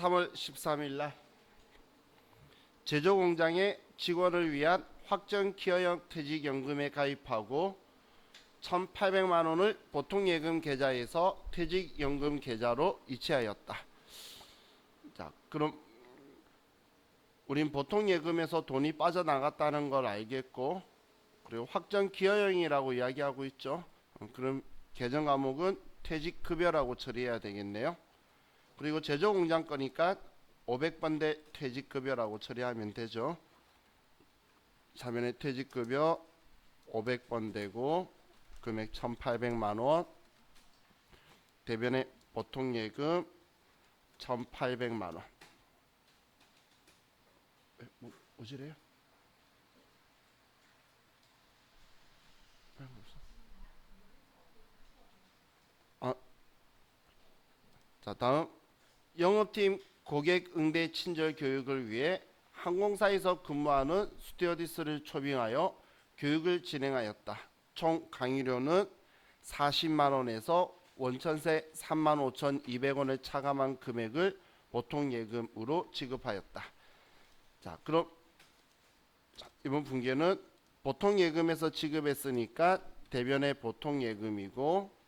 3월 13일 날 제조공장의 직원을 위한 확정 기여형 퇴직연금에 가입하고 1,800만 원을 보통예금 계좌에서 퇴직연금 계좌로 이체하였다. 자, 그럼 우린 보통예금에서 돈이 빠져나갔다는 걸 알겠고, 그리고 확정 기여형이라고 이야기하고 있죠. 그럼 계정 과목은 퇴직급여라고 처리해야 되겠네요. 그리고 제조공장 거니까 500번대 퇴직급여라고 처리하면 되죠. 사면의 퇴직급여 500번대고 금액 1,800만 원, 대변의 보통예금 1,800만 원. 뭐지래요? 자, 다음 영업팀 고객 응대 친절 교육을 위해 항공사에서 근무하는 스튜어디스를 초빙하여 교육을 진행하였다. 총 강의료는 40만 원에서 원천세 35,200원을 차감한 금액을 보통예금으로 지급하였다. 자, 그럼 이번 분기에는 보통예금에서 지급했으니까 대변의 보통예금이고,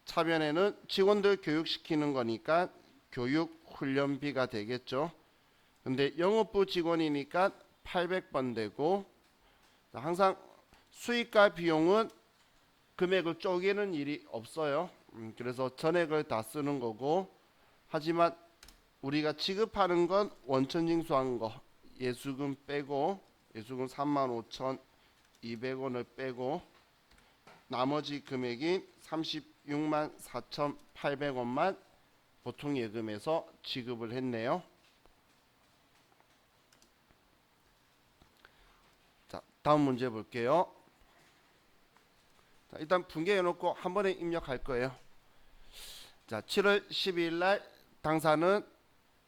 차변에는 직원들 교육시키는 거니까 교육훈련비가 되겠죠. 근데 영업부 직원이니까 800번 되고, 항상 수익과 비용은 금액을 쪼개는 일이 없어요. 그래서 전액을 다 쓰는 거고, 하지만 우리가 지급하는 건 원천징수한 거 예수금 빼고, 예수금 35,200원을 빼고 나머지 금액인 36만 4,800원만 보통예금에서 지급을 했네요. 자, 다음 문제 볼게요. 자, 일단 분개해놓고 한 번에 입력할 거예요. 자, 7월 12일 날 당사는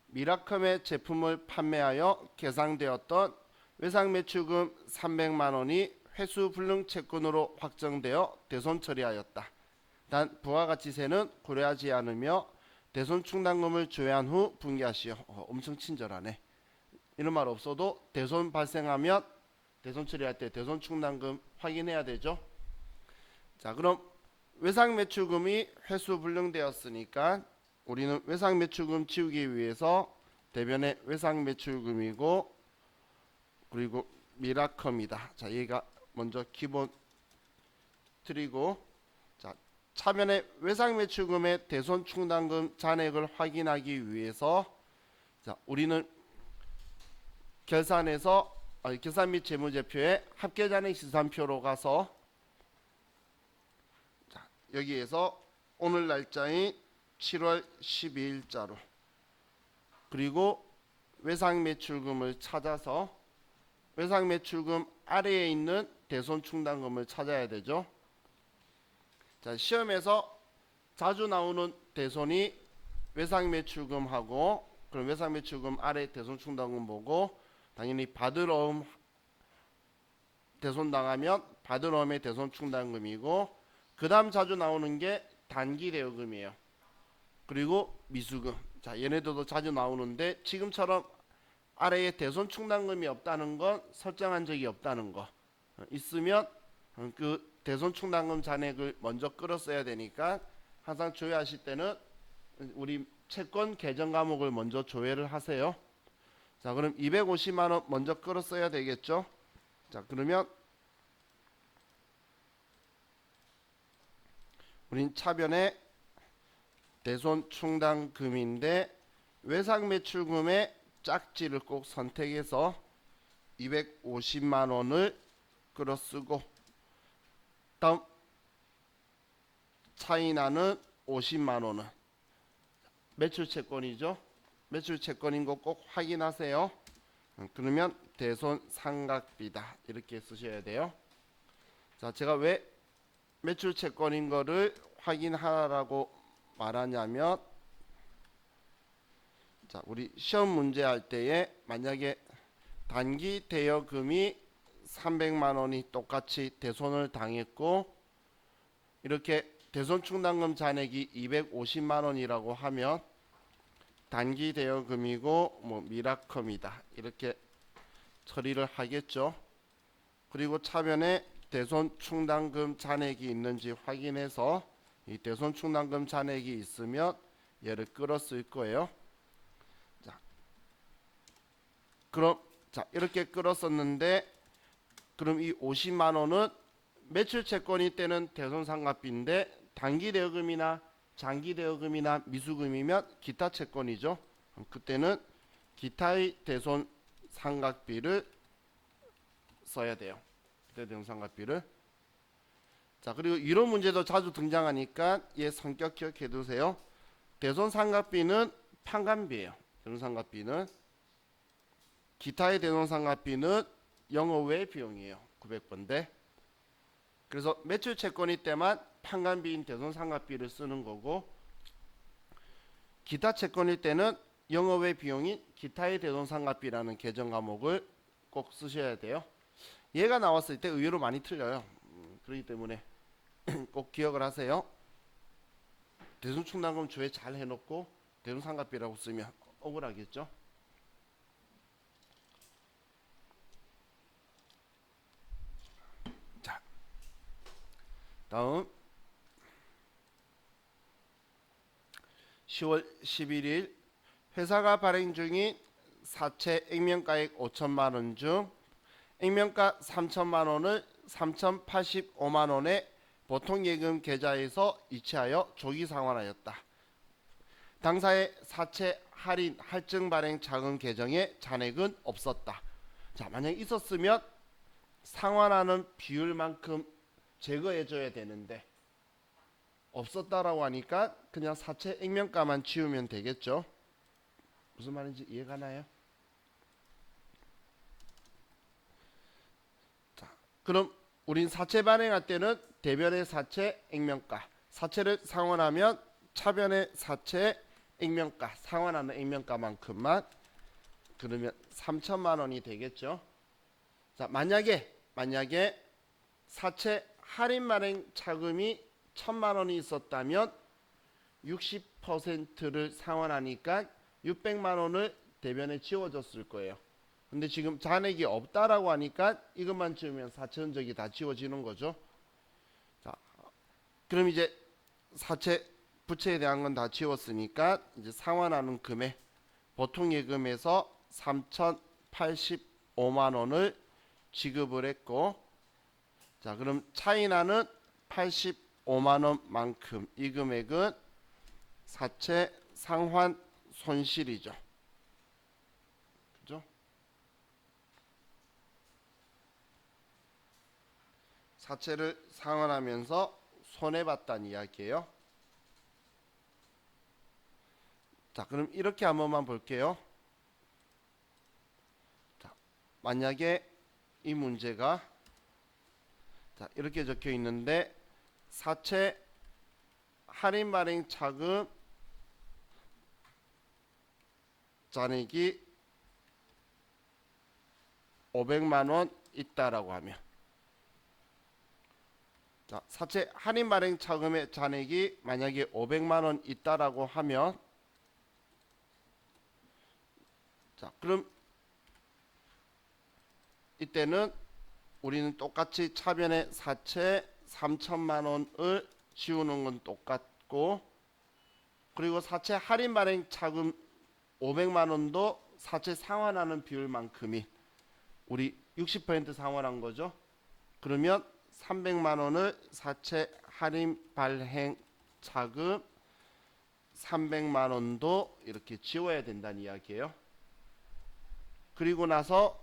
미라컴의 제품을 판매하여 계상되었던 외상매출금 300만 원이 회수불능 채권으로 확정되어 대손 처리하였다. 단 부가가치세는 고려하지 않으며 대손 충당금을 조회한 후 분개하시오. 엄청 친절하네. 이런 말 없어도 대손 발생하면 대손 처리할 때 대손 충당금 확인해야 되죠. 자, 그럼 외상매출금이 회수불능되었으니까 우리는 외상매출금 지우기 위해서 대변의 외상매출금이고, 그리고 미라컴이다. 자, 얘가 먼저 기본 틀이고, 자, 차변의 외상매출금의 대손충당금 잔액을 확인하기 위해서, 자, 우리는 결산 및 재무제표에 합계잔액 시산표로 가서, 자, 여기에서 오늘 날짜인 7월 12일자로, 그리고 외상매출금을 찾아서 외상매출금 아래에 있는 대손충당금을 찾아야 되죠. 자, 시험에서 자주 나오는 대손이 외상매출금하고, 그럼 외상매출금 아래 대손충당금 보고, 당연히 받으러움 대손당하면 받으러움의 대손충당금이고, 그 다음 자주 나오는 게 단기대여금이에요. 그리고 미수금. 자, 얘네들도 자주 나오는데 지금처럼 아래에 대손충당금이 없다는 건 설정한 적이 없다는 거. 있으면 그 대손충당금 잔액을 먼저 끌었어야 되니까 항상 조회하실 때는 우리 채권 계정 과목을 먼저 조회를 하세요. 자, 그럼 250만 원 먼저 끌었어야 되겠죠. 자, 그러면 우린 차변에 대손충당금인데 외상매출금의 짝지를 꼭 선택해서 250만 원을 끌어쓰고, 다음 차이나는 50만 원은 매출채권이죠. 매출채권인 거 꼭 확인하세요. 그러면 대손상각비다 이렇게 쓰셔야 돼요. 자, 제가 왜 매출채권인 거를 확인하라고 말하냐면, 자, 우리 시험 문제 할 때에 만약에 단기 대여금이 300만 원이 똑같이 대손을 당했고, 이렇게 대손충당금 잔액이 250만 원이라고 하면 단기 대여금이고 뭐 미라컴이다 이렇게 처리를 하겠죠. 그리고 차변에 대손 충당금 잔액이 있는지 확인해서 이 대손 충당금 잔액이 있으면 얘를 끌었을 거예요. 자, 그럼 이렇게 끌었었는데 그럼 이 50만 원은 매출 채권일 때는 대손 상각비인데 단기 대여금이나 장기 대여금이나 미수금이면 기타 채권이죠. 그때는 기타의 대손 상각비를 써야 돼요. 기타 대손 상각비를. 자, 그리고 이런 문제도 자주 등장하니까 얘 성격 기억해 두세요. 대손 상각비는 판관비예요. 대손 상각비는. 기타의 대손 상각비는 영업 외 비용이에요. 900번대. 그래서 매출 채권일 때만 판관비인 대손 상각비를 쓰는 거고, 기타 채권일 때는 영업 외 비용인 기타의 대손 상각비라는 계정 과목을 꼭 쓰셔야 돼요. 얘가 나왔을 때 의외로 많이 틀려요. 그렇기 때문에 꼭 기억을 하세요. 대손 충당금 조회 잘 해놓고 대손 상각비라고 쓰면 억울하겠죠. 자, 다음 10월 11일 회사가 발행 중인 사채 액면가액 5천만 원 중 액면가 3천만 원을 3,085만 원에 보통예금 계좌에서 이체하여 조기 상환하였다. 당사의 사채 할인 할증 발행 자금 계정에 잔액은 없었다. 자, 만약 있었으면 상환하는 비율만큼 제거해 줘야 되는데 없었다라고 하니까 그냥 사채 액면가만 지우면 되겠죠. 무슨 말인지 이해가 나요? 자, 그럼 우린 사채 발행할 때는 대변의 사채 액면가, 사채를 상환하면 차변의 사채 액면가, 상환하는 액면가만큼만, 그러면 3천만 원이 되겠죠. 자, 만약에 사채 할인 발행 차금이 1,000만 원이 있었다면 60%를 상환하니까 600만 원을 대변에 지워줬을 거예요. 근데 지금 잔액이 없다라고 하니까 이것만 지우면 사채 흔적이 다 지워지는 거죠. 자, 그럼 이제 사채 부채에 대한 건 다 지웠으니까 이제 상환하는 금액 보통 예금에서 3,085만 원을 지급을 했고, 자, 그럼 차이나는 85만 원만큼 이 금액은 사채 상환 손실이죠. 그죠? 사채를 상환하면서 손해봤다는 이야기예요. 자, 그럼 이렇게 한 번만 볼게요. 자, 만약에 이 문제가 이렇게 적혀 있는데 사채 할인 발행 차금 잔액이 500만 원 있다라고 하면, 자, 사채 할인 발행 차금의 잔액이 만약에 500만 원 있다라고 하면, 자, 그럼 이때는 우리는 똑같이 차변에 사채 3천만 원을 지우는 건 똑같고, 그리고 사채 할인 발행 차금 500만 원도 사채 상환하는 비율만큼인 우리 60% 상환한 거죠. 그러면 300만 원을 사채 할인 발행 차금 300만 원도 이렇게 지워야 된다는 이야기예요. 그리고 나서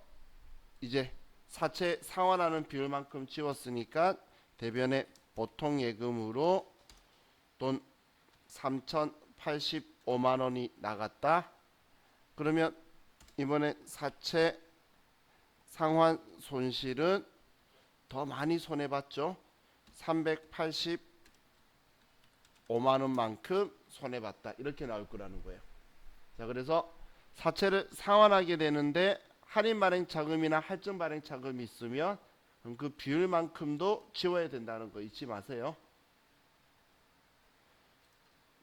이제 사채 상환하는 비율만큼 지웠으니까 대변에 보통 예금으로 돈 3,085만 원이 나갔다. 그러면 이번에 사채 상환 손실은 더 많이 손해봤죠. 385만 원만큼 손해봤다. 이렇게 나올 거라는 거예요. 자, 그래서 사채를 상환하게 되는데 할인 발행 차금이나 할증 발행 차금이 있으면 그 비율만큼도 지워야 된다는 거 잊지 마세요.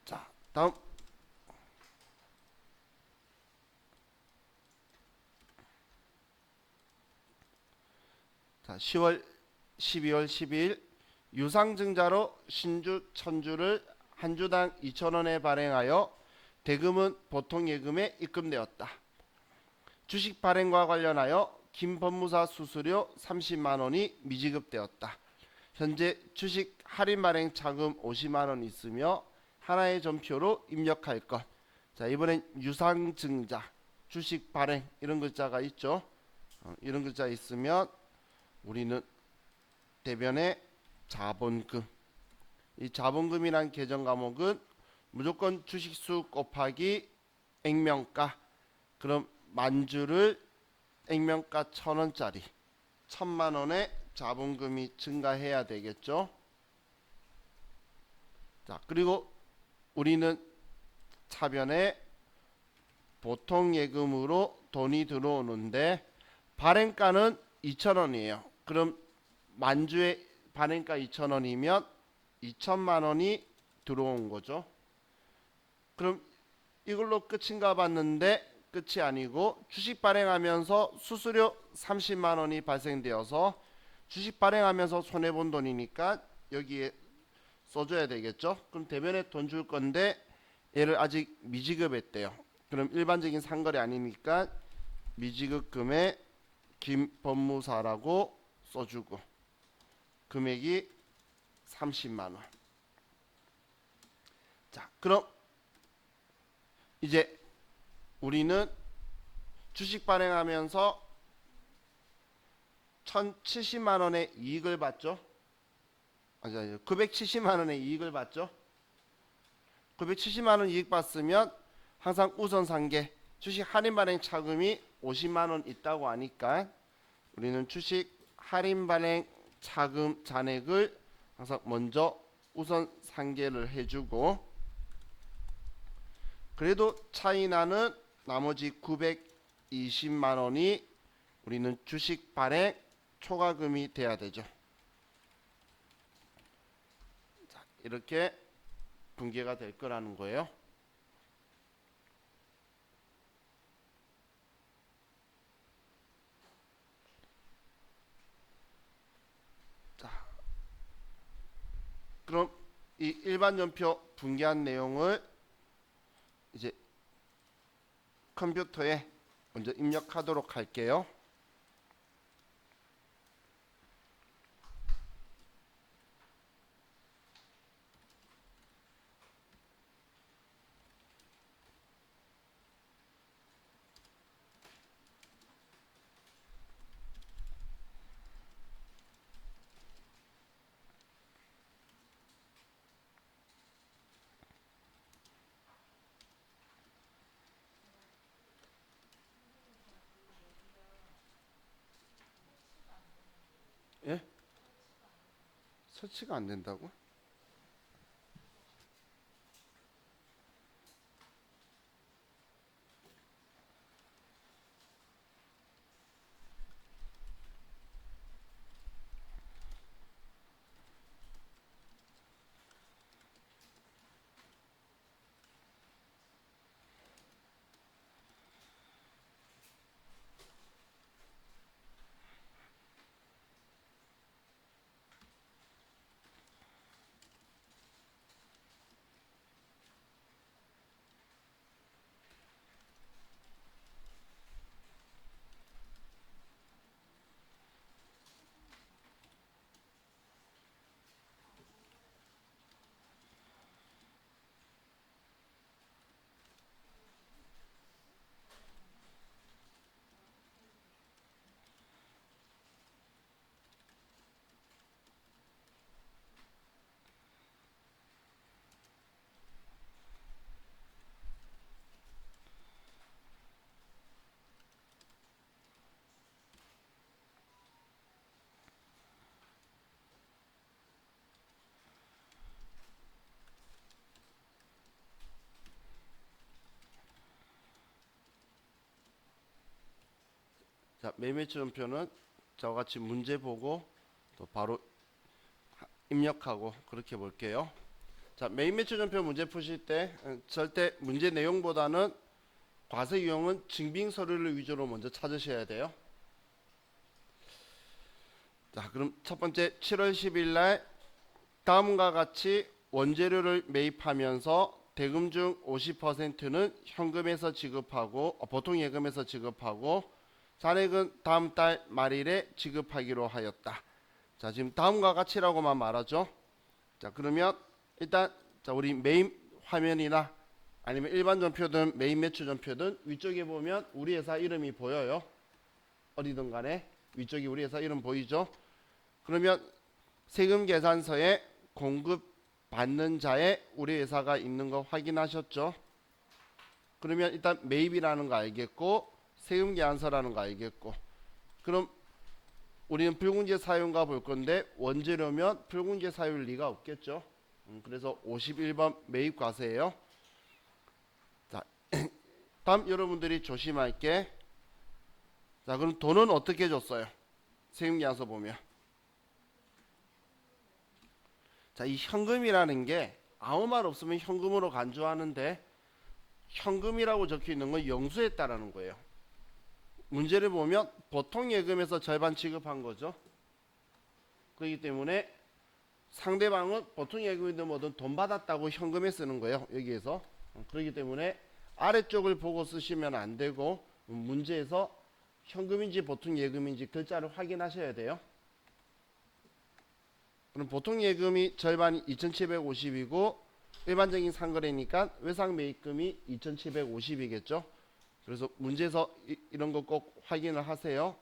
자, 다음 자, 10월 12월 12일 유상증자로 신주 천주를 한 주당 2,000원에 발행하여 대금은 보통예금에 입금되었다. 주식 발행과 관련하여 김법무사 수수료 30만원이 미지급되었다. 현재 주식 할인 발행 차금 50만원 있으며 하나의 전표로 입력할 것. 자, 이번엔 유상증자, 주식 발행 이런 글자가 있죠. 이런 글자 있으면 우리는 대변에 자본금. 이 자본금이란 계정 과목은 무조건 주식수 곱하기 액면가. 그럼 만주를 액면가 1,000원짜리 1,000만원의 자본금이 증가해야 되겠죠. 자, 그리고 우리는 차변에 보통 예금으로 돈이 들어오는데 발행가는 2,000원이에요. 그럼 만주의 발행가 2,000원이면 2,000만원이 들어온 거죠. 그럼 이걸로 끝인가 봤는데 끝이 아니고 주식 발행하면서 수수료 30만원이 발생되어서 주식 발행하면서 손해본 돈이니까 여기에 써줘야 되겠죠. 그럼 대변에 돈 줄 건데 얘를 아직 미지급했대요. 그럼 일반적인 상거래 아니니까 미지급금에 김법무사라고 써주고 금액이 30만원. 자, 그럼 이제 우리는 주식 발행하면서 1,070만원의 이익을 받죠. 970만원의 이익을 받죠. 970만원 이익 받으면 항상 우선상계 주식 할인 발행 차금이 50만원 있다고 하니까 우리는 주식 할인 발행 차금 잔액을 항상 먼저 우선 상계를 해주고, 그래도 차이 나는 나머지 920만원이 우리는 주식 발행 초과금이 돼야 되죠. 자, 이렇게 분계가 될 거라는 거예요. 자, 그럼 이 일반 전표 분계한 내용을 이제 컴퓨터에 먼저 입력하도록 할게요. 예? 설치가 안 된다고? 자, 매매처럼표는 저와 같이 문제 보고 또 바로 입력하고 그렇게 볼게요. 자, 매매처럼표 문제 푸실 때 절대 문제 내용보다는 과세 유형은 증빙 서류를 위주로 먼저 찾으셔야 돼요. 자, 그럼 첫 번째 7월 10일 날 다음과 같이 원재료를 매입하면서 대금 중 50%는 현금에서 지급하고 보통 예금에서 지급하고 잔액은 다음 달 말일에 지급하기로 하였다. 자, 지금 다음과 같이라고만 말하죠. 자, 그러면 일단 자, 우리 메인 화면이나 아니면 일반 전표든 메인 매출 전표든 위쪽에 보면 우리 회사 이름이 보여요. 어디든 간에 위쪽에 우리 회사 이름 보이죠. 그러면 세금 계산서에 공급 받는 자에 우리 회사가 있는 거 확인하셨죠? 그러면 일단 매입이라는 거 알겠고 세금 계산서라는 거 알겠고, 그럼 우리는 붉은재 사유인가 볼 건데 원재료면 붉은재 사유일 리가 없겠죠. 그래서 51번 매입 과세예요. 자, 다음 여러분들이 조심할 게, 자, 그럼 돈은 어떻게 줬어요? 세금 계산서 보면 자, 이 현금이라는 게 아무 말 없으면 현금으로 간주하는데 현금이라고 적혀 있는 건 영수했다라는 거예요. 문제를 보면 보통 예금에서 절반 지급한 거죠. 그렇기 때문에 상대방은 보통 예금이든 뭐든 돈 받았다고 현금에 쓰는 거예요. 여기에서. 그렇기 때문에 아래쪽을 보고 쓰시면 안 되고 문제에서 현금인지 보통 예금인지 글자를 확인하셔야 돼요. 그럼 보통 예금이 절반이 2,750이고 일반적인 상거래니까 외상 매입금이 2,750이겠죠. 그래서 문제에서 이런 거 꼭 확인을 하세요.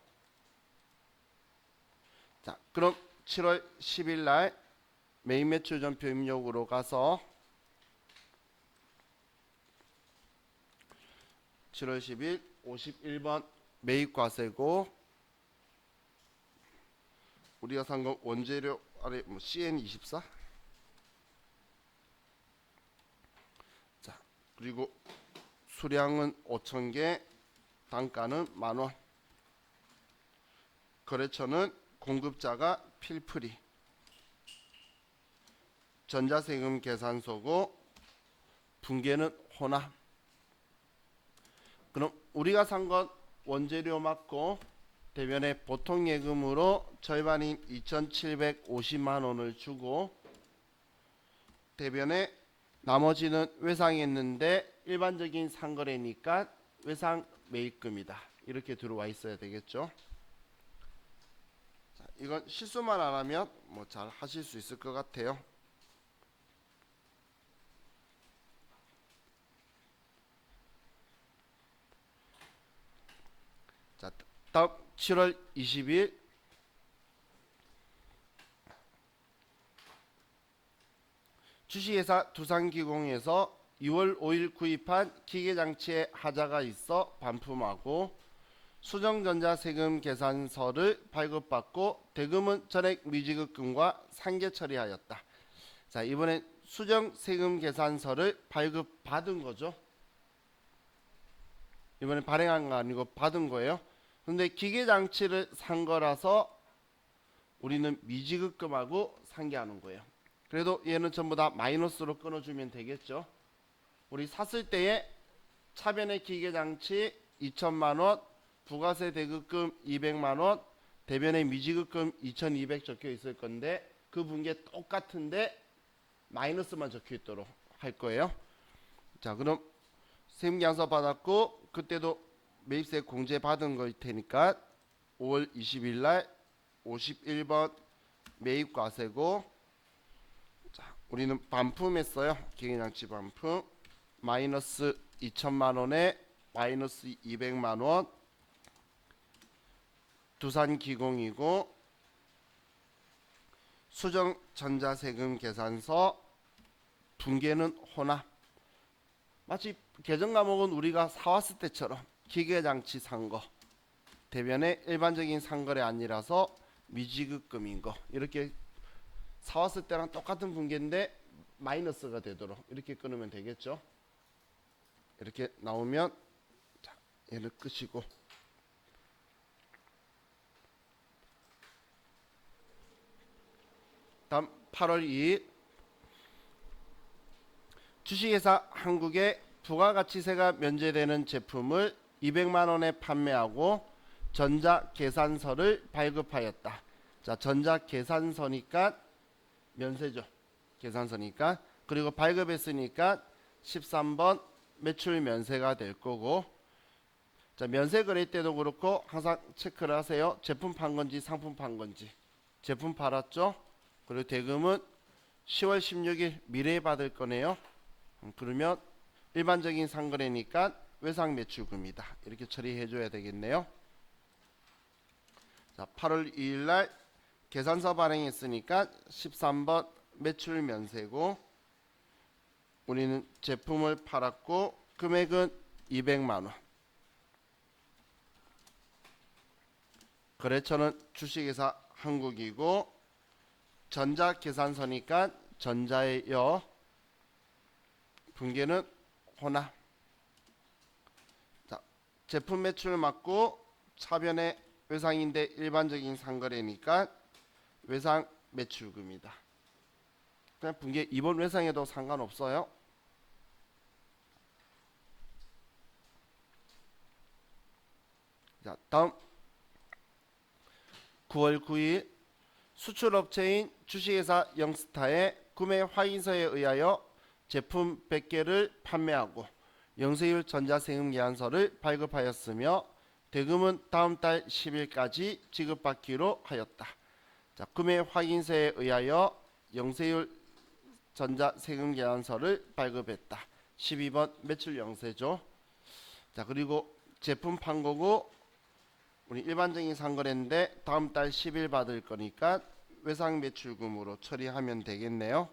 자, 그럼 7월 10일 날 메인 매출 전표 입력으로 가서 7월 10일 51번 매입 과세고 우리가 산 건 원재료 아래 뭐 CN24. 자, 그리고 수량은 5,000개, 단가는 만원. 거래처는 공급자가 필프리. 전자세금 계산서고 분계는 호남. 그럼 우리가 산 건 원재료 맞고 대변에 보통 예금으로 절반인 2,750만 원을 주고 대변에 나머지는 외상했는데 일반적인 상거래니까 외상 매입금이다. 이렇게 들어와 있어야 되겠죠. 자, 이건 실수만 안 하면 뭐 잘 하실 수 있을 것 같아요. 자, 다음 7월 20일 주식회사 두산기공에서 2월 5일 구입한 기계장치에 하자가 있어 반품하고 수정전자 세금 계산서를 발급받고 대금은 전액 미지급금과 상계 처리하였다. 자, 이번엔 수정 세금 계산서를 발급받은 거죠. 이번에 발행한 거 아니고 받은 거예요. 근데 기계장치를 산 거라서 우리는 미지급금하고 상계하는 거예요. 그래도 얘는 전부 다 마이너스로 끊어주면 되겠죠. 우리 샀을 때에 차변의 기계장치 2,000만원, 부가세 대급금 200만원, 대변의 미지급금 2,200 적혀 있을 건데 그 분계 똑같은데 마이너스만 적혀 있도록 할 거예요. 자, 그럼 세금계산서 받았고 그때도 매입세 공제 받은 거일 테니까 5월 20일 날 51번 매입 과세고, 자, 우리는 반품했어요. 기계장치 반품 마이너스 2천만 원에 마이너스 200만 원. 두산기공이고 수정 전자세금 계산서 분계는 혼합. 마치 계정 과목은 우리가 사왔을 때처럼 기계장치 산 거 대변에 일반적인 상거래 아니라서 미지급금인 거 이렇게 사왔을 때랑 똑같은 분계인데 마이너스가 되도록 이렇게 끊으면 되겠죠. 이렇게 나오면 자, 얘를 끄시고 다음 8월 2일 주식회사 한국에 부가가치세가 면제되는 제품을 200만 원에 판매하고 전자계산서를 발급하였다. 자, 전자 계산서니까 면세죠. 계산서니까. 그리고 발급했으니까 13번 매출 면세가 될 거고, 자, 면세 거래 때도 그렇고 항상 체크를 하세요. 제품 판 건지 상품 판 건지. 제품 팔았죠. 그리고 대금은 10월 16일 미래에 받을 거네요. 그러면 일반적인 상거래니까 외상 매출금이다. 이렇게 처리해 줘야 되겠네요. 자, 8월 2일 날 계산서 발행했으니까 13번 매출 면세고, 우리는 제품을 팔았고 금액은 200만 원. 거래처는 주식회사 한국이고, 전자계산서니까 전자의 여, 분계는 호남. 자, 제품 매출 맞고 차변의 외상인데 일반적인 상거래니까 외상 매출금이다. 그냥 분계 이번 외상에도 상관없어요. 자, 다음 9월 9일 수출업체인 주식회사 영스타의 구매 확인서에 의하여 제품 100개를 판매하고 영세율 전자세금 계산서를 발급하였으며 대금은 다음 달 10일까지 지급받기로 하였다. 자, 구매 확인서에 의하여 영세율 전자세금 계산서를 발급했다. 12번 매출 영세죠. 자, 그리고 제품 판 거고 우리 일반적인 상거래인데 다음 달 10일 받을 거니까 외상 매출금으로 처리하면 되겠네요.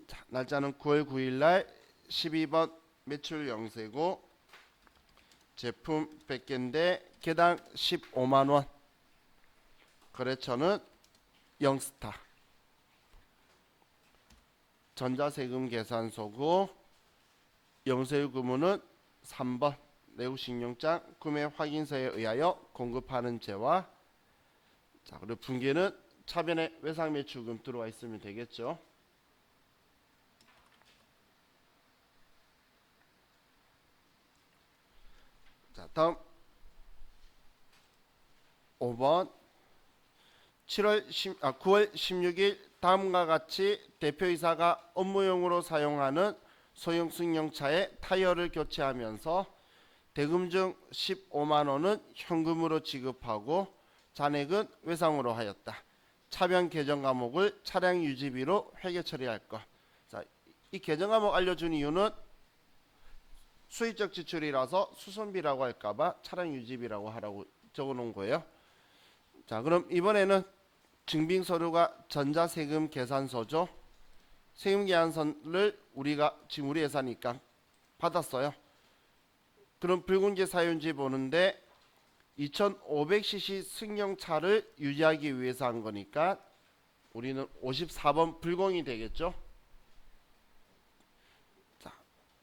자, 날짜는 9월 9일 날 12번 매출 영세고, 제품 100개인데 개당 15만 원. 거래처는 영스타. 전자세금 계산서고, 영세율 금은은 3번 내구신용장 구매 확인서에 의하여 공급하는 재와, 자, 그리고 분계는 차변에 외상 매출금 들어와 있으면 되겠죠. 자, 다음 5번 9월 16일 다음과 같이 대표이사가 업무용으로 사용하는 소형 승용차의 타이어를 교체하면서 대금 중 15만 원은 현금으로 지급하고 잔액은 외상으로 하였다. 차변 계정 과목을 차량 유지비로 회계 처리할 것. 자, 이 계정 과목 알려준 이유는 수익적 지출이라서 수선비라고 할까봐 차량 유지비라고 하라고 적어놓은 거예요. 자, 그럼 이번에는 증빙서류가 전자세금 계산서죠. 세금 계산서를 우리가 지금 우리 회사니까 받았어요. 그럼 붉은지 사유인지 보는데 2500cc 승용차를 유지하기 위해서 한 거니까 우리는 54번 불공이 되겠죠. 자,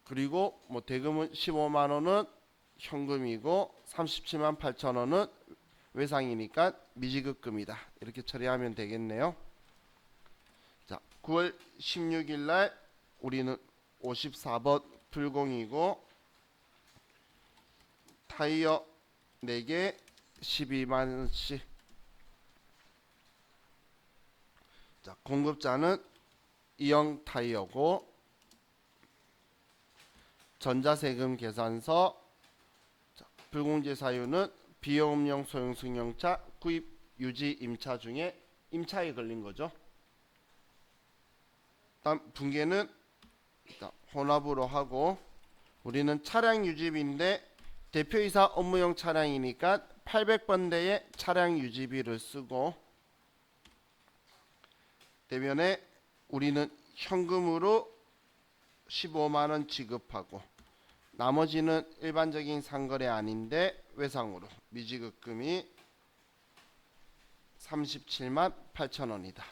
그리고 뭐 대금은 15만 원은 현금이고 37만 8천 원은 외상이니까 미지급금이다. 이렇게 처리하면 되겠네요. 자, 9월 16일 날 우리는 54번 불공이고 타이어 4개 12만 원씩. 자, 공급자는 이영 타이어고, 전자세금 계산서. 자, 불공제 사유는 비용업용 소형 승용차 구입 유지 임차 중에 임차에 걸린 거죠. 다음 분계는 혼합으로 하고, 우리는 차량 유지비인데 대표이사 업무용 차량이니까 800번대의 차량 유지비를 쓰고, 대면에 우리는 현금으로 15만 원 지급하고 나머지는 일반적인 상거래 아닌데 외상으로 미지급금이 37만 8천 원이다.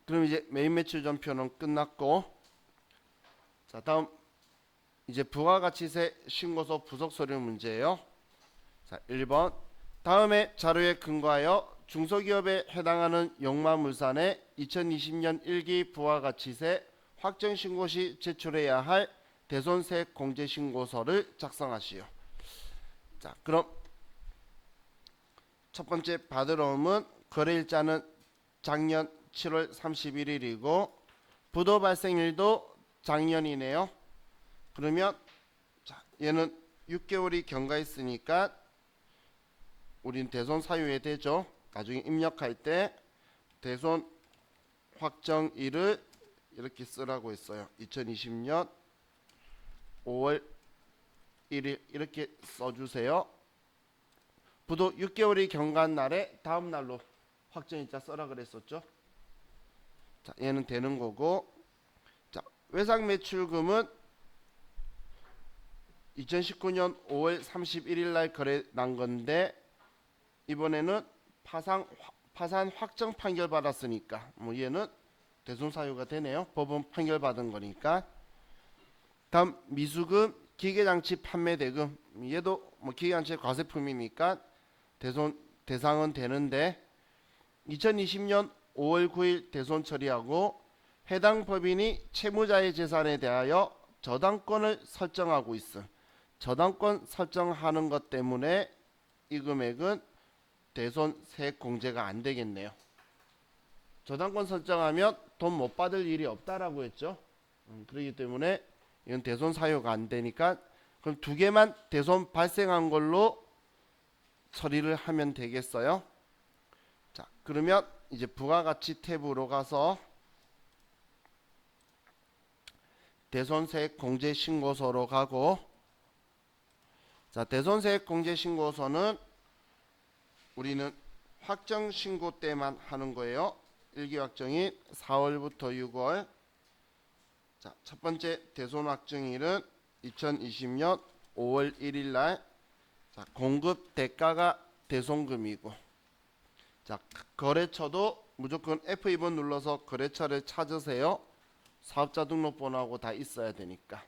그럼 이제 메인 매출 전표는 끝났고, 자, 다음 이제 부가가치세 신고서 부속 서류 문제예요. 자, 1번 다음의 자료에 근거하여 중소기업에 해당하는 용마물산의 2020년 1기 부가가치세 확정 신고 시 제출해야 할 대손세액 공제 신고서를 작성하시오. 자, 그럼 첫 번째 받으러옴은 거래일자는 작년 7월 31일이고 부도 발생일도 작년이네요. 그러면 자, 얘는 6개월이 경과했으니까 우린 대손 사유에 되죠. 나중에 입력할 때 대손 확정일을 이렇게 쓰라고 했어요. 2020년 5월 1일 이렇게 써주세요. 부도 6개월이 경과한 날에 다음 날로 확정일자 써라 그랬었죠. 자, 얘는 되는 거고, 자, 외상 매출금은 2019년 5월 31일 날 거래 난 건데 이번에는 파산 확정 판결 받았으니까 뭐 얘는 대손 사유가 되네요. 법원 판결 받은 거니까. 다음 미수금, 기계장치 판매 대금, 얘도 뭐 기계장치 과세품이니까 대상은 되는데 2020년 5월 9일 대손 처리하고 해당 법인이 채무자의 재산에 대하여 저당권을 설정하고 있음. 저당권 설정하는 것 때문에 이 금액은 대손 세액 공제가 안 되겠네요. 저당권 설정하면 돈 못 받을 일이 없다라고 했죠. 그렇기 때문에 이건 대손 사유가 안 되니까 그럼 두 개만 대손 발생한 걸로 처리를 하면 되겠어요. 자, 그러면 이제 부가가치 탭으로 가서 대손세액 공제 신고서로 가고, 자, 대손세액 공제 신고서는 우리는 확정 신고 때만 하는 거예요. 일기 확정일 4월부터 6월. 자, 첫 번째 대손 확정일은 2020년 5월 1일 날. 자, 공급 대가가 대손금이고, 자, 거래처도 무조건 F2번 눌러서 거래처를 찾으세요. 사업자 등록번호하고 다 있어야 되니까.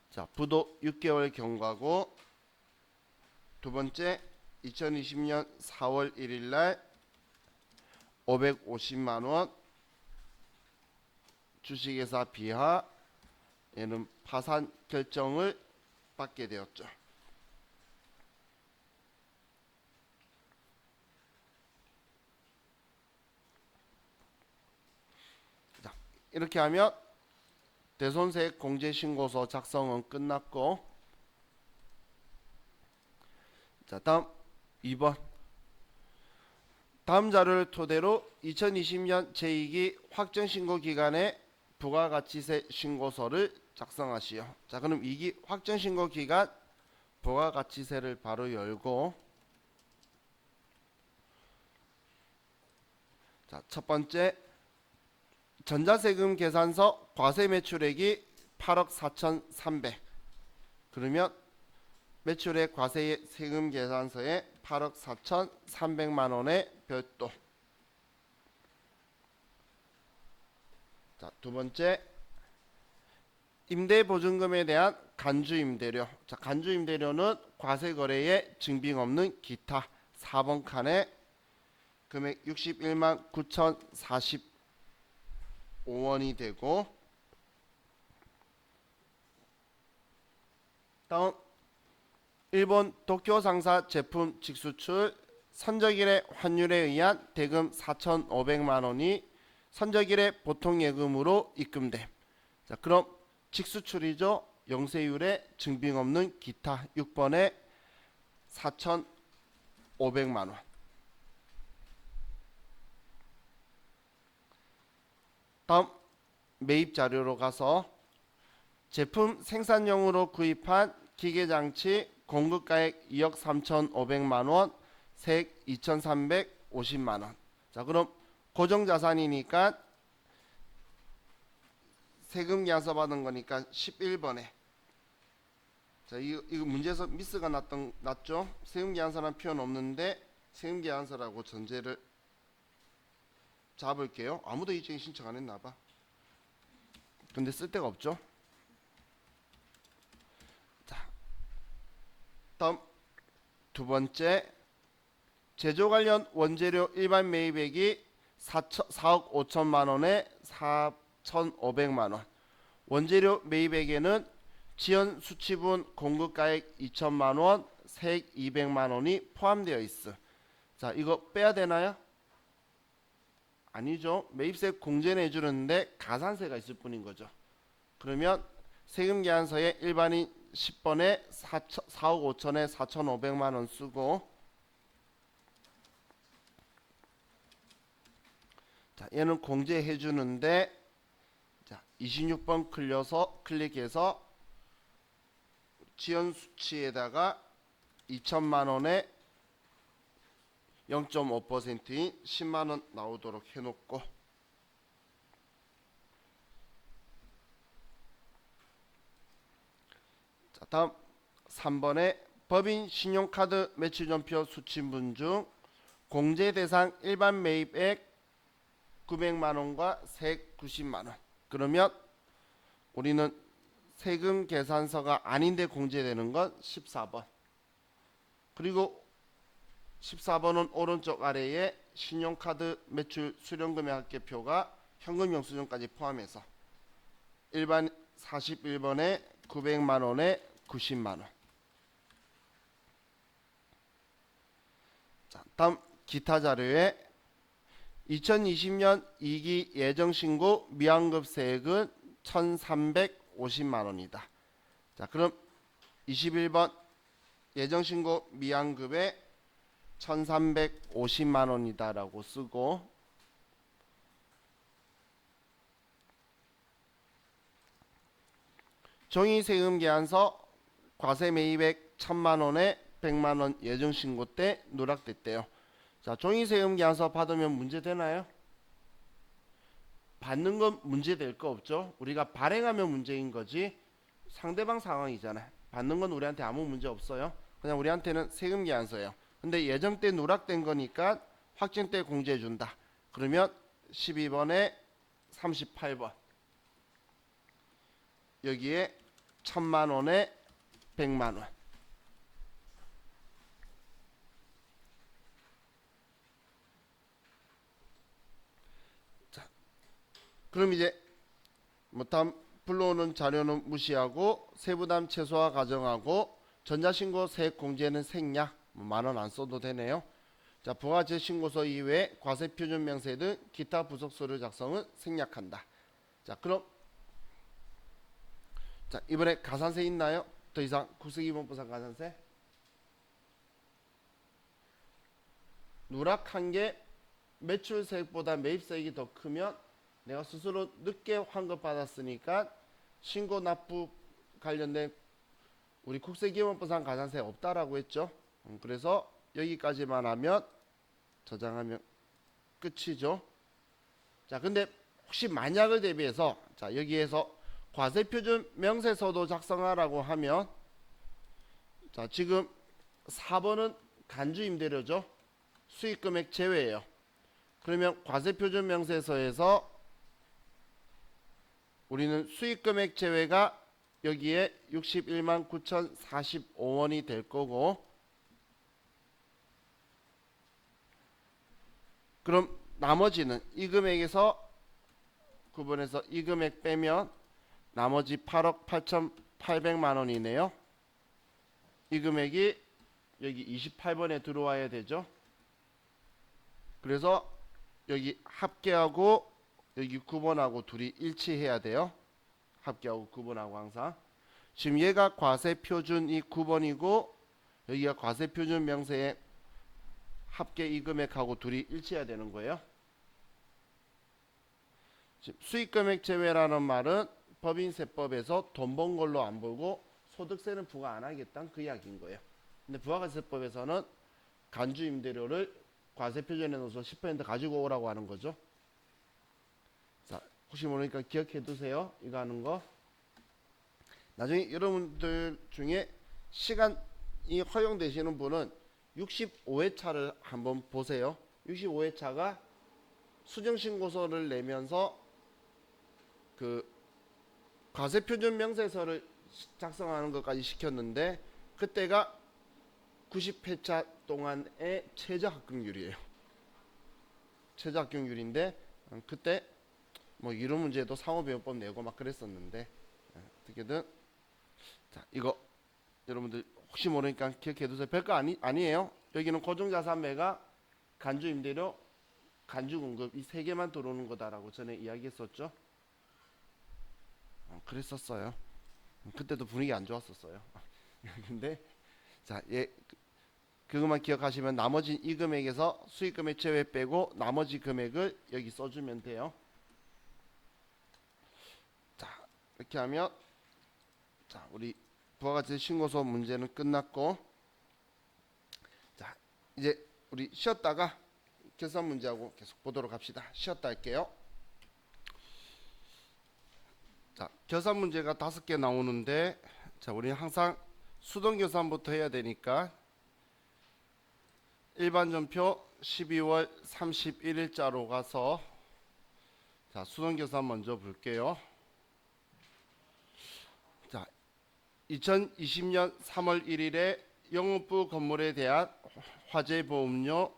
자, 부도 6개월 경과고, 두 번째 2020년 4월 1일 날 550만 원 주식회사 비하, 얘는 파산 결정을 받게 되었죠. 자, 이렇게 하면 대손세액 공제신고서 작성은 끝났고, 자, 다음 2번. 다음 자료를 토대로 2020년 제2기 확정신고 기간에 부가가치세 신고서를 작성하시오. 자, 그럼 2기 확정신고 기간 부가가치세를 바로 열고, 자, 첫 번째 전자세금 계산서 과세 매출액이 8억 4,300. 그러면 매출액 과세 세금 계산서에 8억 4,300만 원의 별도. 자, 두 번째 임대보증금에 대한 간주임대료. 자, 간주임대료는 과세거래에 증빙 없는 기타 4번 칸에 금액 61만 9,045원이 되고, 다음 일본 도쿄 상사 제품 직수출 선적일의 환율에 의한 대금 4,500만 원이 선적일의 보통 예금으로 입금됨. 자, 그럼 직수출이죠. 영세율에 증빙 없는 기타 6번에 4,500만 원. 다음 매입 자료로 가서 제품 생산용으로 구입한 기계장치 공급가액 2억 3,500만 원, 세액 2,350만 원. 자, 그럼 고정자산이니까 세금 계산서 받은 거니까 11번에. 자, 이거 문제에서 미스가 났죠? 세금 계산서라는 표현 없는데 세금 계산서라고 전제를 잡을게요. 아무도 이쪽에 신청 안 했나 봐. 근데 쓸 데가 없죠? 자, 다음 두 번째 제조 관련 원재료 일반 매입액이 4억 5천만 원에 1,500만원. 원재료 매입액에는 지연 수치분 공급가액 2천만원, 세액 200만원이 포함되어 있어. 자, 이거 빼야 되나요? 아니죠. 매입세 공제는 해주는데 가산세가 있을 뿐인 거죠. 그러면 세금계산서에 일반인 10번에 4억 5천에 4,500만원 쓰고, 자, 얘는 공제해 주는데, 자, 26번 클릭해서 지연 수치에다가 2천만원에 0.5%인 10만원 나오도록 해놓고, 자, 다음 3번에 법인 신용카드 매출전표 수취분 중 공제 대상 일반 매입액 900만원과 세액 90만원. 그러면 우리는 세금 계산서가 아닌데 공제되는 건 14번. 그리고 14번은 오른쪽 아래에 신용카드 매출 수령금액 합계표가 현금 영수증까지 포함해서 일반 41번에 900만원에 90만원. 자, 다음 기타 자료에 2020년 2기 예정신고 미환급 세액은 1,350만원이다. 자, 그럼 21번 예정신고 미환급에 1,350만원이다 라고 쓰고, 종이세금계산서 과세매입액 1,000만원에 100만원 예정신고 때 누락됐대요. 자, 종이세금계산서 받으면 문제되나요? 받는 건 문제될 거 없죠. 우리가 발행하면 문제인 거지 상대방 상황이잖아요. 받는 건 우리한테 아무 문제 없어요. 그냥 우리한테는 세금계산서예요. 근데 예정 때 누락된 거니까 확정 때 공제해 준다. 그러면 12번에 38번 여기에 1,000만원에 100만원. 자, 그럼 이제 다음 불러오는 자료는 무시하고 세부담 최소화 가정하고 전자신고 세액 공제는 생략. 만원 안 써도 되네요. 자, 부가세신고서 이외에 과세표준명세 등 기타 부속서류 작성은 생략한다. 자, 그럼 자, 이번에 가산세 있나요? 더 이상 국세기본부상 가산세 누락한 게 매출세액보다 매입세액이 더 크면 내가 스스로 늦게 환급받았으니까 신고 납부 관련된 우리 국세기본부상 가산세 없다라고 했죠. 그래서 여기까지만 하면 저장하면 끝이죠. 자, 근데 혹시 만약을 대비해서 자, 여기에서 과세표준 명세서도 작성하라고 하면, 자, 지금 4번은 간주임대료죠. 수익금액 제외예요. 그러면 과세표준 명세서에서 우리는 수익금액 제외가 여기에 61만 9,045원이 될 거고, 그럼 나머지는 이 금액에서 구분해서 이 금액 빼면 나머지 8억 8,800만원이네요. 이 금액이 여기 28번에 들어와야 되죠. 그래서 여기 합계하고 여기 9번하고 둘이 일치해야 돼요. 합계하고 9번하고 항상. 지금 얘가 과세표준이 9번이고 여기가 과세표준 명세의 합계 이 금액하고 둘이 일치해야 되는 거예요. 지금 수익금액 제외라는 말은 법인세법에서 돈 번 걸로 안 보고 소득세는 부과 안 하겠다는 그 이야기인 거예요. 근데 부가세법에서는 간주임대료를 과세표준에 넣어서 10% 가지고 오라고 하는 거죠. 자, 혹시 모르니까 기억해 두세요. 이거 하는 거. 나중에 여러분들 중에 시간이 허용되시는 분은 65회차를 한번 보세요. 65회차가 수정신고서를 내면서 그 과세표준 명세서를 작성하는 것까지 시켰는데 그때가 90회차 동안의 최저 합격률이에요. 최저 합격률인데 그때 뭐 이런 문제도 상호배분법 내고 막 그랬었는데 어떻게든 자 이거 여러분들 혹시 모르니까 기억해두세요. 별거 아니에요. 여기는 고정자산매가 간주임대료 간주공급 이 세 개만 들어오는 거다라고 전에 이야기했었죠. 그랬었어요. 그때도 분위기 안 좋았었어요. 근데 자, 그것만 기억하시면 나머지 이 금액에서 수익금액 제외 빼고 나머지 금액을 여기 써주면 돼요. 자, 이렇게 하면 자, 우리 부가가치 신고서 문제는 끝났고 자, 이제 우리 쉬었다가 계산 문제하고 계속 보도록 합시다. 쉬었다 할게요. 자, 계산 문제가 5개 나오는데 자, 우리 항상 수동 계산부터 해야 되니까 일반 전표 12월 31일자로 가서 자, 수동 계산 먼저 볼게요. 자, 2020년 3월 1일에 영업부 건물에 대한 화재 보험료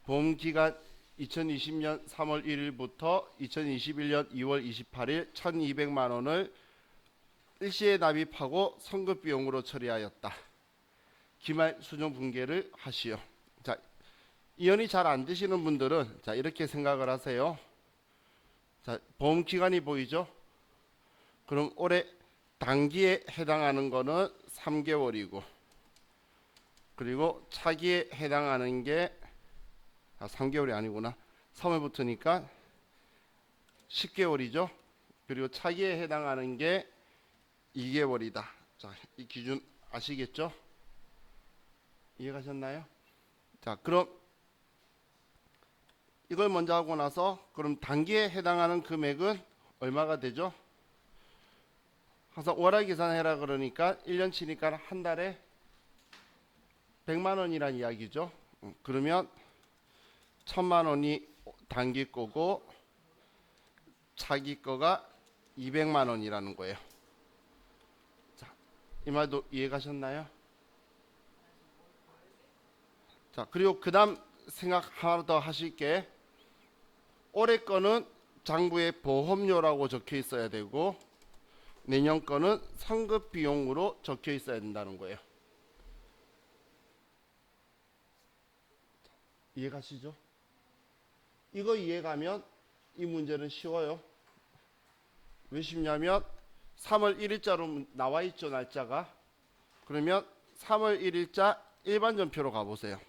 보험기간 2020년 3월 1일부터 2021년 2월 28일 1,200만 원을 일시에 납입하고 선급 비용으로 처리하였다. 기말 수정 분계를 하시오. 자, 이연이 잘 안 되시는 분들은 자, 이렇게 생각을 하세요. 자, 보험 기간이 보이죠? 그럼 올해 단기에 해당하는 거는 3개월이고 그리고 차기에 해당하는 게 3개월이 아니구나. 3월부터니까 10개월이죠. 그리고 차기에 해당하는 게 2개월이다. 자, 이 기준 아시겠죠? 이해가셨나요? 자, 그럼 이걸 먼저 하고 나서 그럼 단기에 해당하는 금액은 얼마가 되죠? 항상 월화 계산해라 그러니까 1년치니까 한 달에 100만 원이란 이야기죠. 그러면 1,000만 원이 단기 거고 차기 거가 200만 원이라는 거예요. 자, 이 말도 이해가셨나요? 자, 그리고 그 다음 생각 하나 더 하실게. 올해 거는 장부에 보험료라고 적혀 있어야 되고 내년 거는 선급 비용으로 적혀 있어야 된다는 거예요. 이해가시죠? 이거 이해가면 이 문제는 쉬워요. 왜 쉽냐면 3월 1일자로 나와 있죠, 날짜가. 그러면 3월 1일자 일반 전표로 가보세요.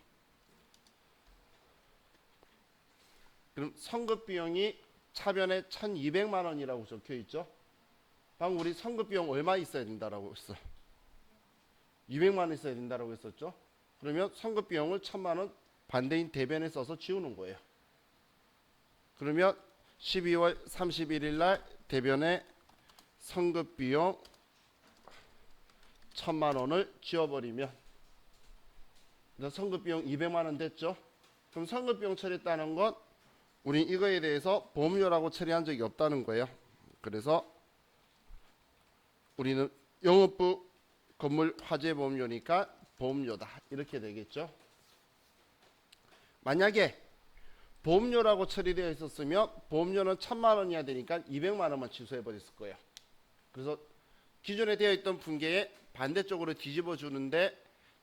그럼 선급 비용이 차변에 1,200만 원이라고 적혀 있죠. 방금 우리 선급 비용 얼마 있어야 된다라고 했어? 200만 원 있어야 된다라고 했었죠. 그러면 선급 비용을 1,000만 원 반대인 대변에 써서 지우는 거예요. 그러면 12월 31일 날 대변에 선급 비용 1,000만 원을 지워버리면 선급 비용 200만 원 됐죠. 그럼 선급 비용 처리했다는 건 우린 이거에 대해서 보험료라고 처리한 적이 없다는 거예요. 그래서 우리는 영업부 건물 화재 보험료니까 보험료다 이렇게 되겠죠. 만약에 보험료라고 처리되어 있었으면 보험료는 1,000만 원이어야 되니까 200만 원만 취소해 버렸을 거예요. 그래서 기존에 되어 있던 분계에 반대쪽으로 뒤집어 주는데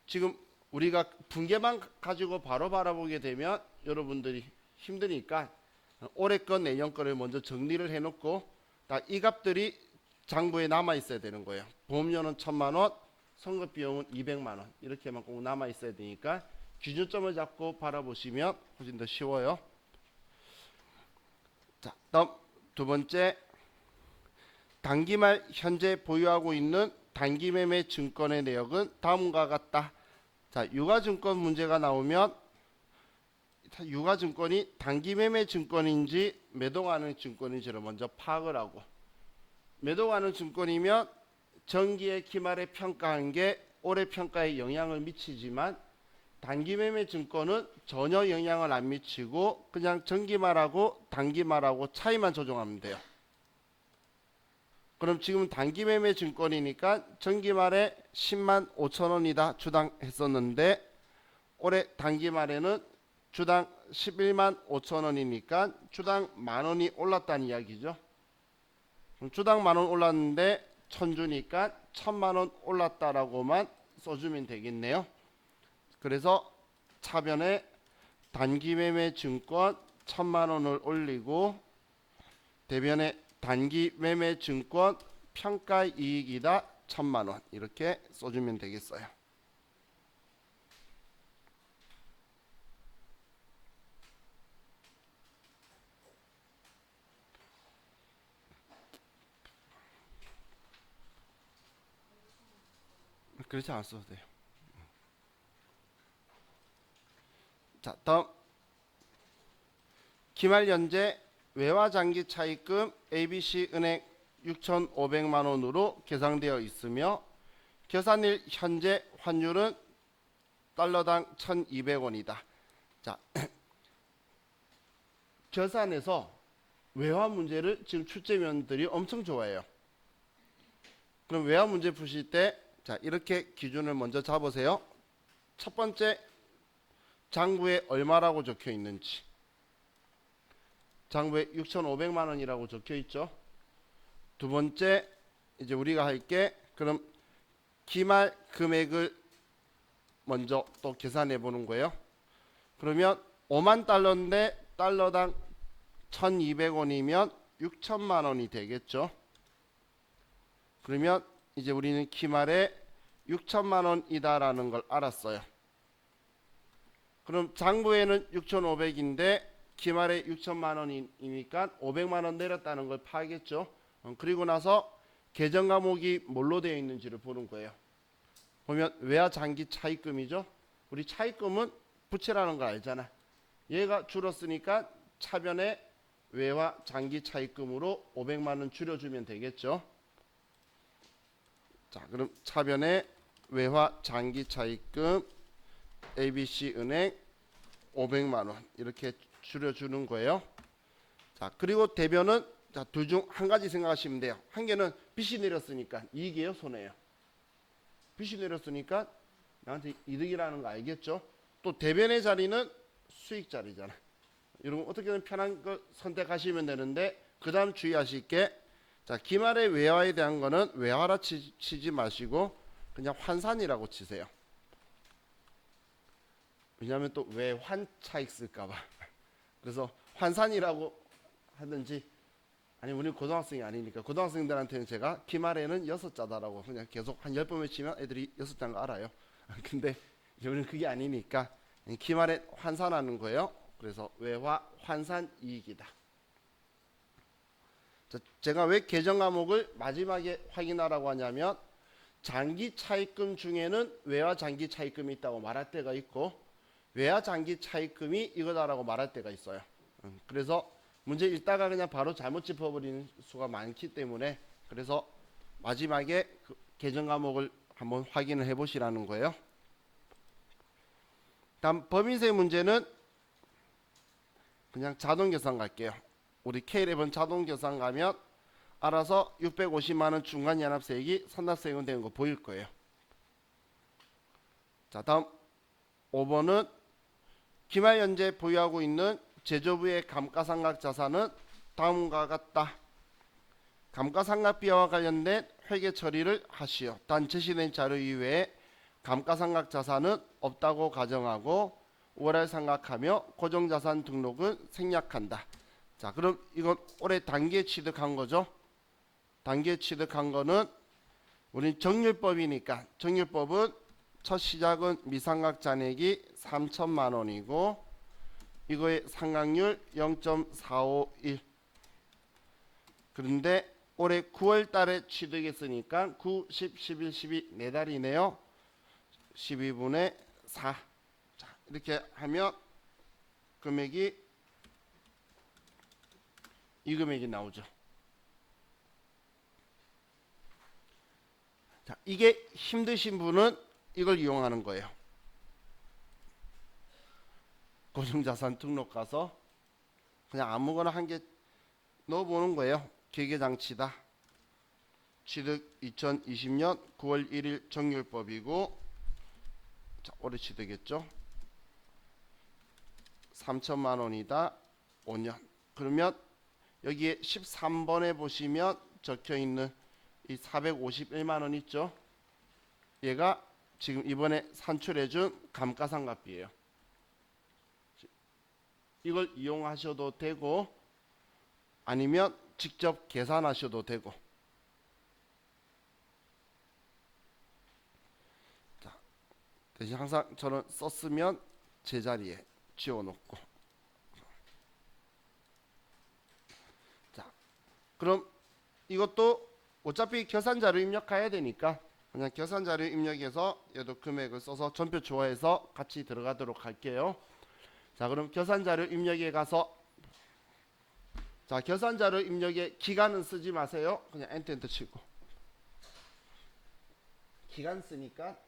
지금 우리가 분계만 가지고 바로 바라보게 되면 여러분들이 힘드니까 올해 건 내년 거를 먼저 정리를 해 놓고 딱 이 값들이 장부에 남아 있어야 되는 거예요. 보험료는 1,000만 원, 선급 비용은 200만 원 이렇게만 꼭 남아 있어야 되니까 기준점을 잡고 바라보시면 훨씬 더 쉬워요. 자, 다음 두 번째, 단기말 현재 보유하고 있는 단기매매 증권의 내역은 다음과 같다. 자, 유가증권 문제가 나오면 유가증권이 단기매매 증권인지 매도하는 증권인지를 먼저 파악을 하고, 매도하는 증권이면 정기의 기말에 평가한 게 올해 평가에 영향을 미치지만 단기매매 증권은 전혀 영향을 안 미치고 그냥 정기말하고 단기말하고 차이만 조정하면 돼요. 그럼 지금 단기매매 증권이니까 정기말에 10만 5천 원이다 주당 했었는데 올해 단기말에는 주당 11만 5천 원이니까 주당 만 원이 올랐다는 이야기죠. 그럼 주당 10,000원 올랐는데 1,000주니까 1,000,000원 올랐다라고만 써주면 되겠네요. 그래서 차변에 단기 매매 증권 1,000,000원을 올리고 대변에 단기 매매 증권 평가 이익이다 1,000,000원 이렇게 써주면 되겠어요. 그렇지 않았어도 돼요. 자, 다음 기말 현재 외화 장기 차입금 ABC은행 6,500만 원으로 계상되어 있으며 계산일 현재 환율은 달러당 1,200원이다. 자, 계산에서 외화 문제를 지금 출제위원들이 엄청 좋아해요. 그럼 외화 문제 푸실 때 자, 이렇게 기준을 먼저 잡으세요. 첫 번째 장부에 얼마라고 적혀 있는지. 장부에 6,500만 원이라고 적혀 있죠. 두 번째 이제 우리가 할게 그럼 기말 금액을 먼저 또 계산해 보는 거예요. 그러면 5만 달러인데 달러당 1,200원이면 6천만 원이 되겠죠. 그러면 이제 우리는 기말에 6천만 원이다라는 걸 알았어요. 그럼 장부에는 6,500인데 기말에 6천만 원이니까 500만 원 내렸다는 걸 파악했죠. 그리고 나서 계정 과목이 뭘로 되어 있는지를 보는 거예요. 보면 외화 장기 차입금이죠. 우리 차입금은 부채라는 걸 알잖아. 얘가 줄었으니까 차변에 외화 장기 차입금으로 500만 원 줄여주면 되겠죠. 자, 그럼 차변에 외화 장기 차입금 ABC은행 500만 원 이렇게 줄여주는 거예요. 자, 그리고 대변은 자, 둘 중 한 가지 생각하시면 돼요. 한 개는 빚이 내렸으니까 이익이에요, 손해예요? 빚이 내렸으니까 나한테 이득이라는 거 알겠죠? 또 대변의 자리는 수익 자리잖아. 여러분 어떻게든 편한 거 선택하시면 되는데 그 다음 주의하실 게 자, 기말의 외화에 대한 거는 외화라 치지 마시고 그냥 환산이라고 치세요. 왜냐하면 또 외환 차익 쓸까봐. 그래서 환산이라고 하든지 아니 우리는 고등학생이 아니니까 고등학생들한테는 제가 기말에는 6자다라고 그냥 계속 한 10번 외치면 애들이 6자인 거 알아요. 근데 우리는 그게 아니니까 기말에 환산하는 거예요. 그래서 외화 환산 이익이다. 자, 제가 왜 계정 과목을 마지막에 확인하라고 하냐면 장기 차입금 중에는 외화 장기 차입금이 있다고 말할 때가 있고 외화 장기 차입금이 이거다라고 말할 때가 있어요. 그래서 문제 읽다가 그냥 바로 잘못 짚어버리는 수가 많기 때문에 그래서 마지막에 그 계정 과목을 한번 확인을 해보시라는 거예요. 다음 법인세 문제는 그냥 자동 계산 갈게요. 우리 K11 자동 계산 가면 알아서 650만 원 중간 연합세액이 선납세금 되는 거 보일 거예요. 자, 다음 5번은 기말 현재 보유하고 있는 제조부의 감가상각 자산은 다음과 같다. 감가상각비와 관련된 회계 처리를 하시오. 단 제시된 자료 이외에 감가상각 자산은 없다고 가정하고 월할 상각하며 고정자산 등록은 생략한다. 자, 그럼 이건 올해 단기에 취득한 거죠. 단기에 취득한 거는 우린 정률법이니까 정률법은 첫 시작은 미상각 잔액이 3천만 원이고 이거의 상각률 0.451. 그런데 올해 9월 달에 취득했으니까 9, 10, 11, 12 네 달이네요. 12분의 4. 자, 이렇게 하면 금액이 이 금액이 나오죠. 자, 이게 힘드신 분은 이걸 이용하는 거예요. 고정자산 등록 가서 그냥 아무거나 한 개 넣어보는 거예요. 기계장치다. 취득 2020년 9월 1일 정률법이고 자, 올해 취득했죠. 3천만 원이다. 5년. 그러면 여기에 13번에 보시면 적혀 있는 이 451만 원 있죠? 얘가 지금 이번에 산출해 준 감가상각비예요. 이걸 이용하셔도 되고 아니면 직접 계산하셔도 되고. 자, 대신 항상 저는 썼으면 제자리에 지워놓고. 자, 그럼 이것도 어차피 계산자료 입력해야 되니까 그냥 계산자료 입력해서 얘도 금액을 써서 전표 조화해서 같이 들어가도록 할게요. 자, 그럼 계산자료 입력에 가서, 자, 계산자료 입력에 기간은 쓰지 마세요. 그냥 엔터 치고. 기간 쓰니까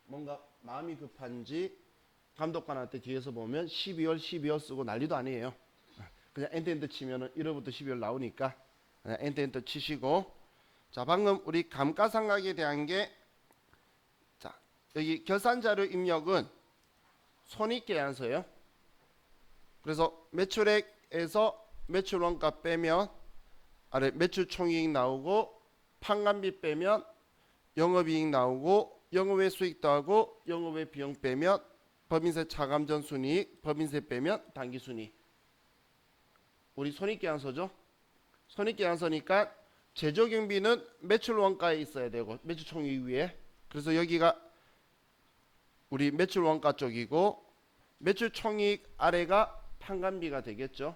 뭔가 마음이 급한지 감독관한테 뒤에서 보면 12월 쓰고 난리도 아니에요. 그냥 엔터 치면은 1월부터 12월 나오니까 그냥 엔터 치시고. 자, 방금 우리 감가상각에 대한 게, 자, 여기 결산자료 입력은 손익계산서예요. 그래서 매출액에서 매출원가 빼면 아래 매출총이익 나오고, 판관비 빼면 영업이익 나오고, 영업외 수익 더하고 영업외 비용 빼면 법인세 차감전 순이익, 법인세 빼면 당기순이익. 우리 손익계산서죠. 손익계산서니까 제조경비는 매출원가에 있어야 되고 매출총이익 위에. 그래서 여기가 우리 매출원가 쪽이고 매출총이익 아래가 판관비가 되겠죠.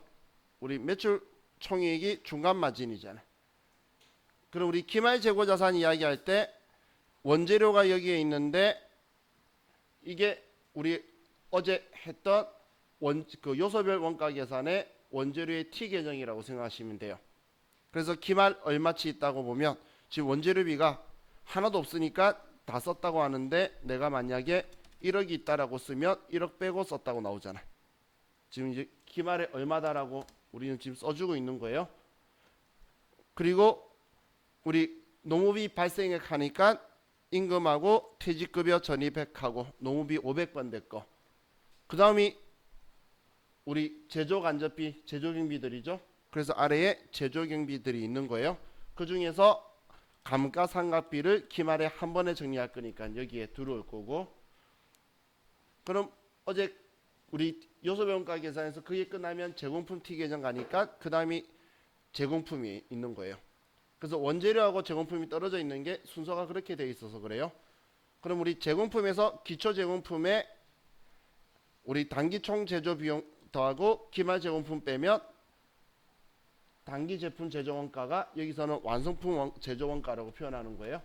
우리 매출총이익이 중간마진이잖아. 그럼 우리 기말재고자산 이야기할 때 원재료가 여기에 있는데 이게 우리 어제 했던 그 요소별 원가 계산의 원재료의 T 계정이라고 생각하시면 돼요. 그래서 기말 얼마치 있다고 보면 지금 원재료비가 하나도 없으니까 다 썼다고 하는데 내가 만약에 1억이 있다라고 쓰면 1억 빼고 썼다고 나오잖아. 지금 이제 기말에 얼마다라고 우리는 지금 써주고 있는 거예요. 그리고 우리 노무비 발생액 하니까 임금하고 퇴직급여 전입액하고 노무비 500번 됐고, 그 다음이 우리 제조간접비, 제조경비들이죠. 그래서 아래에 제조경비들이 있는 거예요. 그 중에서 감가상각비를 기말에 한 번에 정리할 거니까 여기에 들어올 거고, 그럼 어제 우리 요소배원가 계산에서 그게 끝나면 제공품 T 계정 가니까 그 다음이 제공품이 있는 거예요. 그래서 원재료하고 제공품이 떨어져 있는 게 순서가 그렇게 돼 있어서 그래요. 그럼 우리 제공품에서 기초 제공품에 우리 단기 총 제조 비용 더하고 기말 제공품 빼면 단기 제품 제조 원가가 여기서는 완성품 제조 원가라고 표현하는 거예요.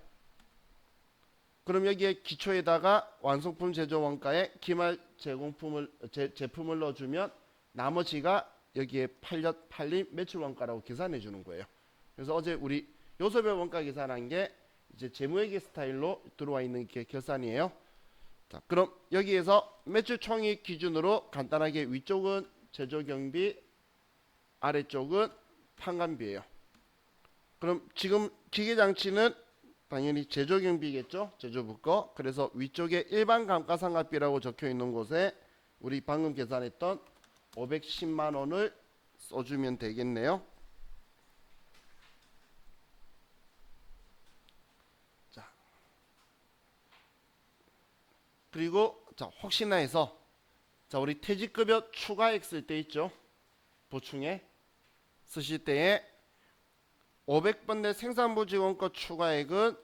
그럼 여기에 기초에다가 완성품 제조 원가에 기말 제공품을 제품을 넣어주면 나머지가 여기에 팔린 매출 원가라고 계산해 주는 거예요. 그래서 어제 우리 요소별 원가 계산한 게 이제 재무회계 스타일로 들어와 있는 게 결산이에요. 자, 그럼 여기에서 매출 총익 기준으로 간단하게 위쪽은 제조경비, 아래쪽은 판관비예요. 그럼 지금 기계장치는 당연히 제조경비겠죠. 제조부 거. 그래서 위쪽에 일반 감가상각비라고 적혀 있는 곳에 우리 방금 계산했던 510만 원을 써주면 되겠네요. 자, 그리고 자, 혹시나 해서 자, 우리 퇴직급여 추가액 쓸 때 있죠. 보충에 쓰실 때에 500번 내 생산부 직원과 추가액은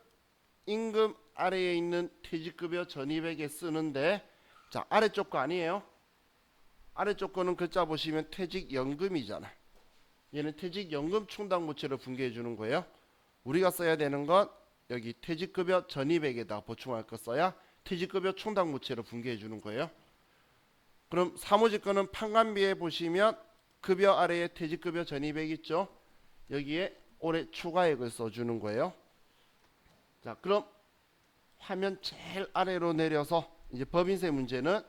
임금 아래에 있는 퇴직급여 전입액에 쓰는데, 자, 아래쪽 거 아니에요. 아래쪽 거는 글자 보시면 퇴직연금이잖아. 얘는 퇴직연금 충당부채로 분개해 주는 거예요. 우리가 써야 되는 건 여기 퇴직급여 전입액에다 보충할 거 써야 퇴직급여 충당부채로 분개해 주는 거예요. 그럼 사무직 거는 판관비에 보시면 급여 아래에 퇴직급여 전입액 있죠. 여기에 올해 추가액을 써주는 거예요. 자, 그럼 화면 제일 아래로 내려서 이제 법인세 문제는,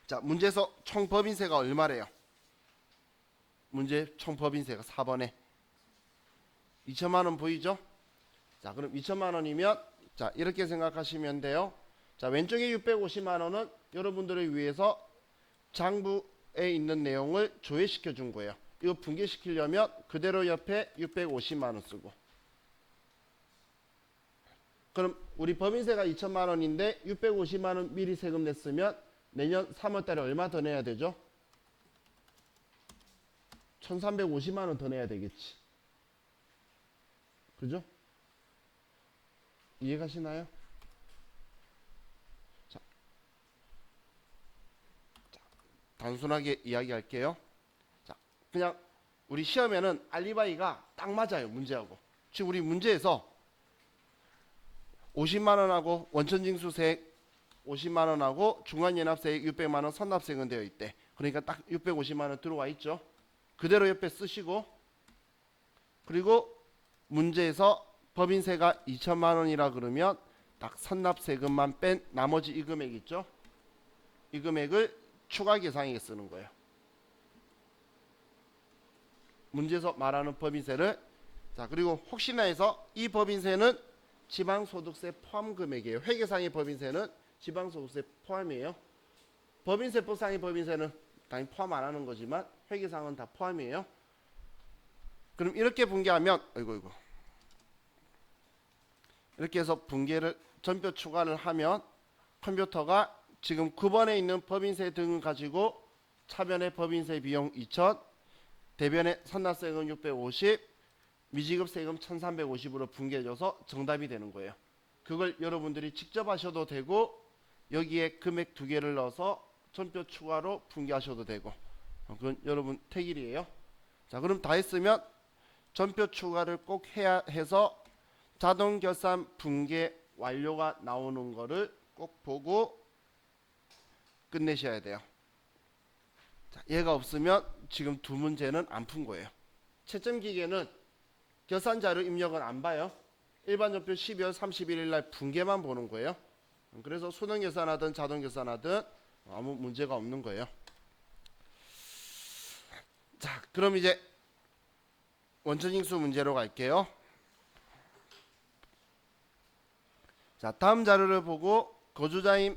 자, 문제에서 총 법인세가 얼마래요? 문제 총 법인세가 4번에 2천만 원 보이죠? 자, 그럼 2천만 원이면 자, 이렇게 생각하시면 돼요. 자, 왼쪽에 650만 원은 여러분들을 위해서 장부에 있는 내용을 조회시켜 준 거예요. 이거 분개시키려면 그대로 옆에 650만 원 쓰고. 그럼 우리 법인세가 2천만 원인데 650만 원 미리 세금 냈으면 내년 3월 달에 얼마 더 내야 되죠? 1350만 원 더 내야 되겠지. 그죠? 이해가시나요? 자, 단순하게 이야기할게요. 자, 그냥 우리 시험에는 알리바이가 딱 맞아요. 문제하고. 지금 우리 문제에서 50만 원하고 원천징수세액 50만 원하고 중간연합세액 600만 원 선납세액은 되어 있대. 그러니까 딱 650만 원 들어와 있죠. 그대로 옆에 쓰시고, 그리고 문제에서 법인세가 2천만 원이라 그러면 딱 선납세금만 뺀 나머지 이 금액 있죠. 이 금액을 추가 계상액에 쓰는 거예요. 문제에서 말하는 법인세를. 자, 그리고 혹시나 해서 이 법인세는 지방소득세 포함 금액이에요. 회계상의 법인세는 지방소득세 포함이에요. 법인세법상의 법인세는 당연히 포함 안 하는 거지만 회계상은 다 포함이에요. 그럼 이렇게 분개하면 이거 이렇게 해서 분개를 전표 추가를 하면 컴퓨터가 지금 9번에 있는 법인세 등을 가지고 차변의 법인세 비용 2,000, 대변의 선납세금 650, 미지급 세금 1350으로 분개해줘서 정답이 되는 거예요. 그걸 여러분들이 직접 하셔도 되고 여기에 금액 두 개를 넣어서 전표 추가로 분개하셔도 되고, 그건 여러분 택일이에요. 자, 그럼 다 했으면 전표 추가를 꼭 해야 해서 자동 결산 분개 완료가 나오는 거를 꼭 보고 끝내셔야 돼요. 자, 얘가 없으면 지금 두 문제는 안 푼 거예요. 채점 기계는 결산 자료 입력은 안 봐요. 일반 전표 12월 31일 날 분개만 보는 거예요. 그래서 수능 계산하든 자동 계산하든 아무 문제가 없는 거예요. 자, 그럼 이제 원천징수 문제로 갈게요. 자, 다음 자료를 보고 거주자인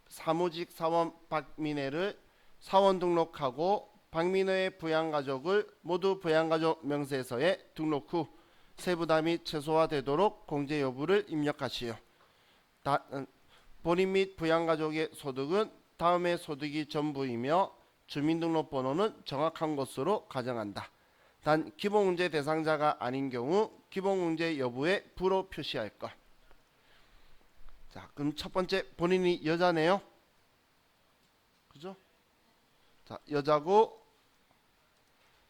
사무직 사원 박민혜를 사원 등록하고 박민혜의 부양가족을 모두 부양가족 명세서에 등록 후 세부담이 최소화되도록 공제 여부를 입력하시오. 본인 및 부양가족의 소득은 다음의 소득이 전부이며 주민등록번호는 정확한 것으로 가정한다. 단 기본공제 대상자가 아닌 경우 기본공제 여부에 불로 표시할 것. 자, 그럼 첫 번째 본인이 여자네요. 그죠? 자, 여자고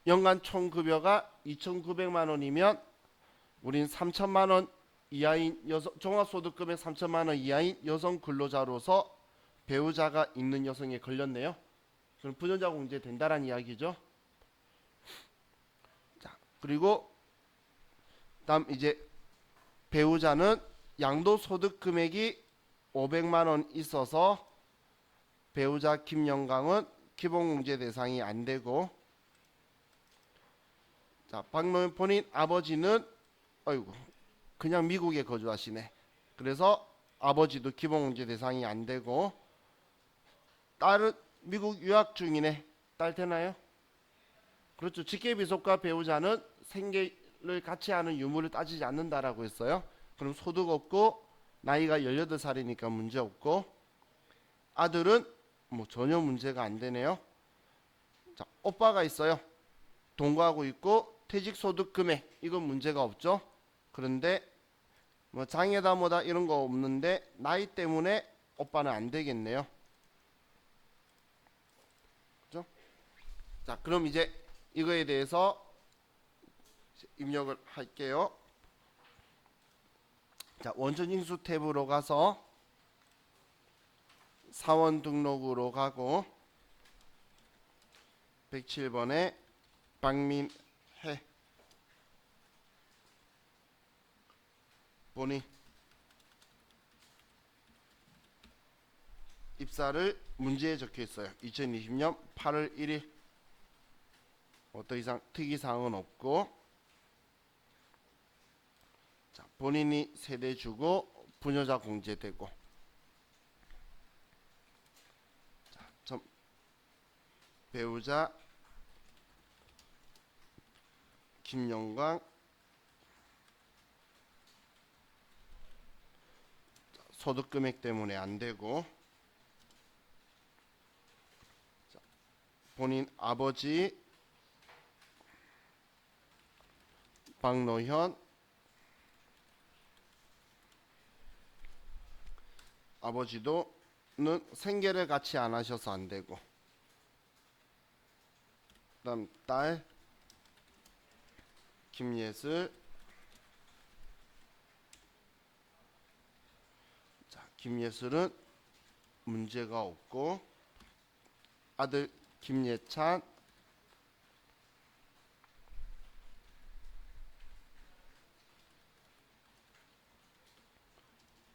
연간 총급여가 2,900만 원이면 우린 3천만 원 이하인 여성, 종합소득금액 3천만 원 이하인 여성 근로자로서 배우자가 있는 여성에 걸렸네요. 그럼 부전자 공제 된다는 이야기죠. 자, 그리고 다음 이제 배우자는 양도소득 금액이 500만 원 있어서 배우자 김영강은 기본공제 대상이 안 되고, 자, 박노인 본인 아버지는 그냥 미국에 거주하시네. 그래서 아버지도 기본공제 대상이 안 되고, 딸은 미국 유학 중이네. 딸 되나요? 그렇죠. 직계비속과 배우자는 생계를 같이 하는 유무를 따지지 않는다라고 했어요. 그럼 소득 없고 나이가 18살이니까 문제 없고, 아들은 뭐 전혀 문제가 안 되네요. 자, 오빠가 있어요. 동거하고 있고 퇴직소득 금액 이건 문제가 없죠. 그런데 뭐 장애다 뭐다 이런 거 없는데 나이 때문에 오빠는 안 되겠네요. 그죠? 자, 그럼 이제 이거에 대해서 입력을 할게요. 자, 원천징수 탭으로 가서 사원 등록으로 가고 107번에 박민혜 본인 입사를 문제에 적혀 있어요. 2020년 8월 1일. 더 이상 특이사항은 없고, 자, 본인이 세대 주고 부녀자 공제되고, 자, 배우자 김영광 소득 금액 때문에 안 되고, 자, 본인 아버지 박노현 아버지도는 생계를 같이 안 하셔서 안 되고, 그다음 딸 김예슬, 자, 김예슬은 문제가 없고, 아들 김예찬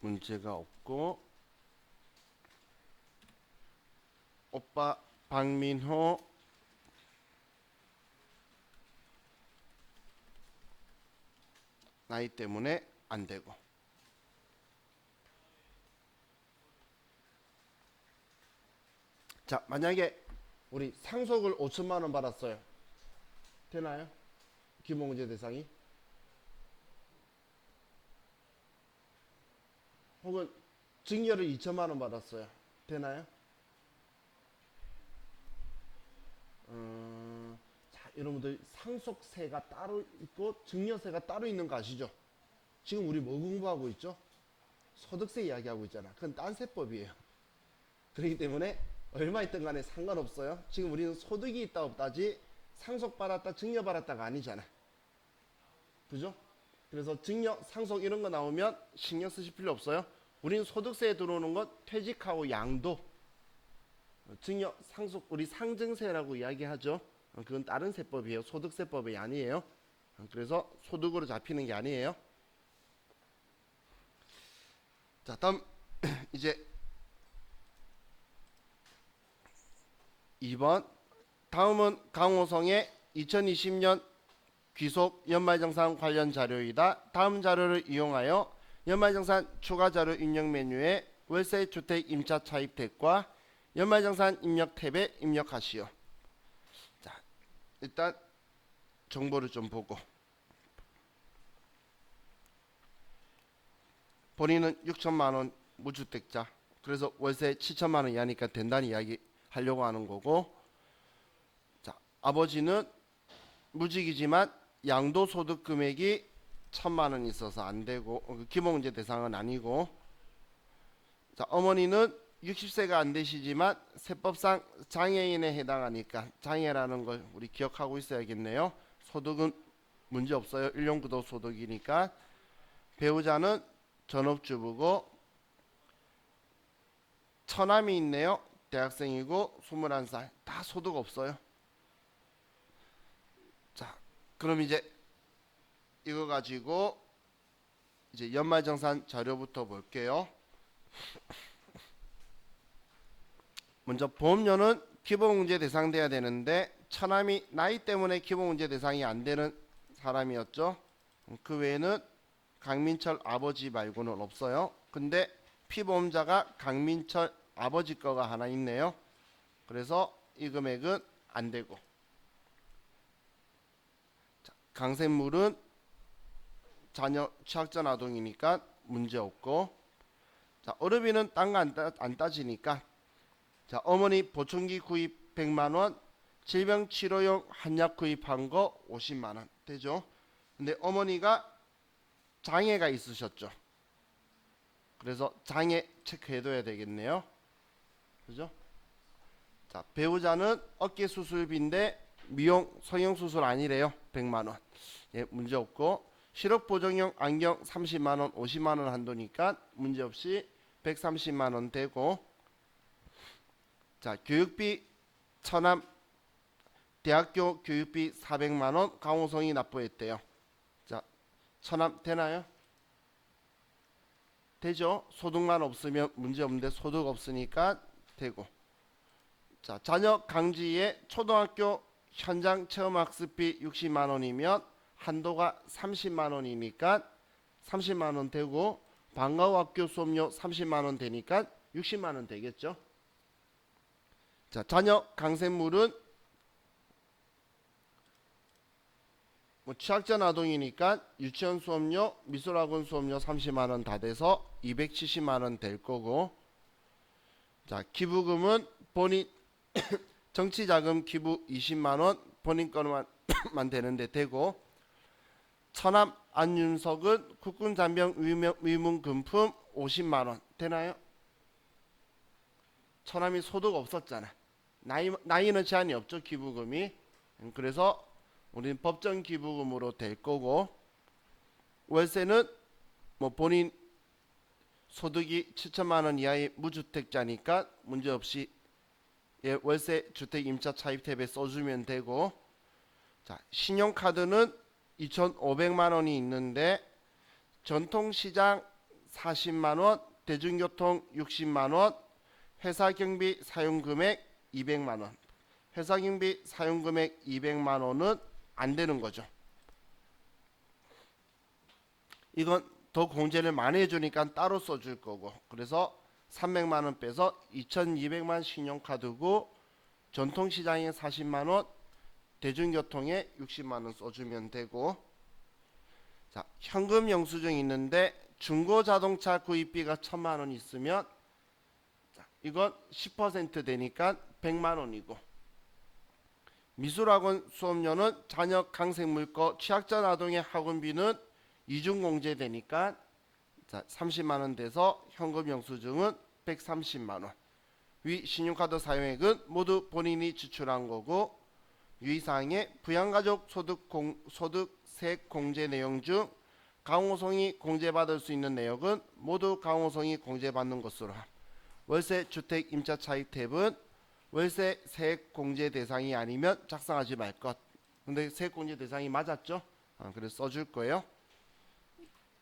문제가 없고, 오빠 박민호 나이 때문에 안 되고. 자, 만약에 우리 상속을 5천만 원 받았어요. 되나요? 기본문제 대상이? 혹은 증여를 2천만 원 받았어요. 되나요? 자, 여러분들 상속세가 따로 있고 증여세가 따로 있는 거 아시죠? 지금 우리 뭐 공부하고 있죠? 소득세 이야기하고 있잖아. 그건 딴 세법이에요. 그렇기 때문에 얼마 있든 간에 상관없어요. 지금 우리는 소득이 있다 없다지 상속받았다 증여받았다가 아니잖아. 그죠? 그래서 증여, 상속 이런 거 나오면 신경 쓰실 필요 없어요. 우리는 소득세에 들어오는 건 퇴직하고 양도, 증여, 상속, 우리 상증세라고 이야기하죠. 그건 다른 세법이에요. 소득세법이 아니에요. 그래서 소득으로 잡히는 게 아니에요. 자, 다음 이제 2번. 다음은 강호성의 2020년 귀속 연말정산 관련 자료이다. 다음 자료를 이용하여 연말정산 추가 자료 입력 메뉴에 월세 주택 임차 차입 탭과 연말정산 입력 탭에 입력하시오. 자, 일단 정보를 좀 보고, 본인은 6천만 원 무주택자, 그래서 월세 7천만 원 이하니까 된다는 이야기 하려고 하는 거고, 자, 아버지는 무직이지만 양도소득 금액이 1,000만 원 있어서 안 되고, 기본문제 대상은 아니고, 자, 어머니는 60세가 안 되시지만 세법상 장애인에 해당하니까 장애라는 걸 우리 기억하고 있어야겠네요. 소득은 문제 없어요. 일용구도 소득이니까. 배우자는 전업주부고, 처남이 있네요. 대학생이고 21살. 다 소득 없어요. 자, 그럼 이제 이거 가지고 이제 연말정산 자료부터 볼게요. 먼저 보험료는 기본문제 대상 돼야 되는데, 처남이 나이 때문에 기본문제 대상이 안 되는 사람이었죠. 그 외에는 강민철 아버지 말고는 없어요. 근데 피보험자가 강민철 아버지 거가 하나 있네요. 그래서 이 금액은 안 되고, 자, 강생물은 자녀 취약전 아동이니까 문제 없고, 자, 어르비는 딴 거 안 따지니까, 자, 어머니 보청기 구입 100만 원, 질병 치료용 한약 구입한 거 50만 원 되죠. 근데 어머니가 장애가 있으셨죠. 그래서 장애 체크해둬야 되겠네요. 그죠? 자, 배우자는 어깨 수술비인데 미용 성형 수술 아니래요. 100만 원. 예, 문제 없고, 실업 보정용 안경 30만 원, 50만 원 한도니까 문제 없이 130만 원 되고, 자, 교육비 처남 대학교 교육비 400만 원 강호성이 납부했대요. 자, 처남 되나요? 되죠. 소득만 없으면 문제 없는데 소득 없으니까 되고, 자, 자녀 강지의 초등학교 현장 체험학습비 60만 원이면 한도가 30만 원이니까 30만 원 되고, 방과후 학교 수업료 30만 원 되니까 60만 원 되겠죠. 자, 자녀 강세물은 뭐 취약전 아동이니까 유치원 수업료, 미술학원 수업료 30만 원 다 돼서 270만 원 될 거고, 자 기부금은 본인 정치자금 기부 20만 원 본인 거만 만 되는데 되고, 처남 안윤석은 국군 잔병 위문 금품 50만 원 되나요? 처남이 소득 없었잖아. 나이는 제한이 없죠, 기부금이. 그래서 우리는 법정 기부금으로 될 거고, 월세는 뭐 본인 소득이 7천만 원 이하의 무주택자니까 문제없이 월세 주택 임차 차입 탭에 써주면 되고, 자 신용카드는 2,500만 원이 있는데 전통시장 40만 원, 대중교통 60만 원, 회사 경비 사용 금액 200만 원. 회사 경비 사용 금액 200만 원은 안 되는 거죠. 이건 더 공제를 많이 해주니까 따로 써줄 거고, 그래서 300만 원 빼서 2,200만 신용카드고, 전통시장에 40만 원, 대중교통에 60만 원 써주면 되고, 자 현금 영수증 있는데 중고자동차 구입비가 1,000만 원 있으면, 자, 이건 10% 되니까 100만 원이고, 미술학원 수업료는 자녀 강생물거 취약전 아동의 학원비는 이중공제 되니까, 자 30만 원 돼서 현금 영수증은 130만 원. 위 신용카드 사용액은 모두 본인이 지출한 거고, 유의사항에 부양가족 소득세 공제 내용 중 강호성이 공제받을 수 있는 내역은 모두 강호성이 공제받는 것으로 함. 월세 주택 임차 차입 탭은 월세 세액 공제 대상이 아니면 작성하지 말 것. 근데 세액 공제 대상이 맞았죠? 그래서 써줄 거예요.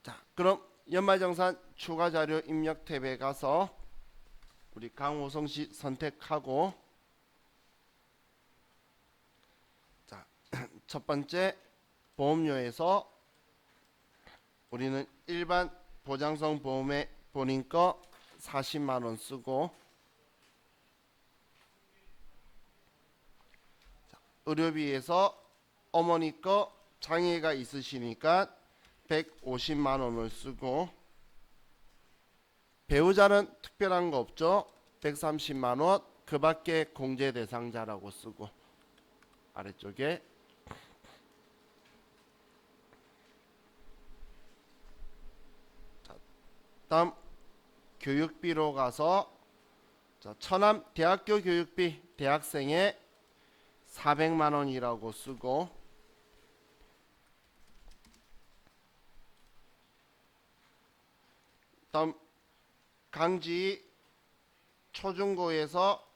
자, 그럼 연말정산 추가 자료 입력 탭에 가서 우리 강호성 씨 선택하고, 자, 첫 번째 보험료에서 우리는 일반 보장성 보험에 본인 거 40만 원 쓰고, 자, 의료비에서 어머니 거 장애가 있으시니까 150만 원을 쓰고, 배우자는 특별한 거 없죠? 130만 원, 그 밖에 공제 대상자라고 쓰고, 아래쪽에 다음 교육비로 가서, 자, 처남 대학교 교육비 대학생에 400만 원이라고 쓰고, 다음 강지 초중고에서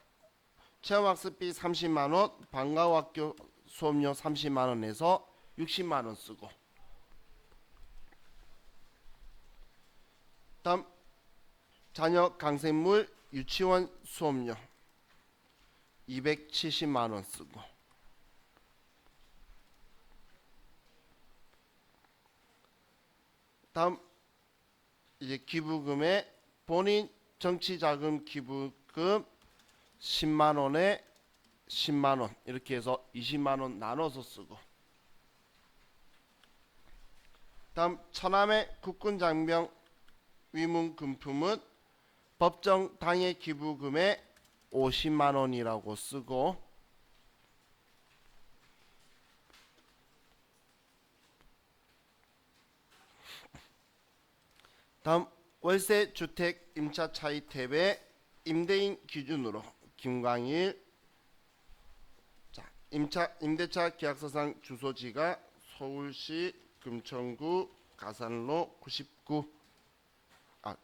체험학습비 30만 원, 방과후학교 수업료 30만 원에서 60만 원 쓰고, 다음 자녀 강생물 유치원 수업료 270만 원 쓰고, 다음 이제 기부금에 본인 정치자금 기부금 10만 원에 10만 원 이렇게 해서 20만 원 나눠서 쓰고, 다음 처남의 국군 장병 위문 금품은 법정 당해 기부금에 50만 원이라고 쓰고, 다음 월세 주택 임차 차입 탭에 임대인 기준으로 김광일, 자 임대차 계약서상 주소지가 서울시 금천구 가산로 99,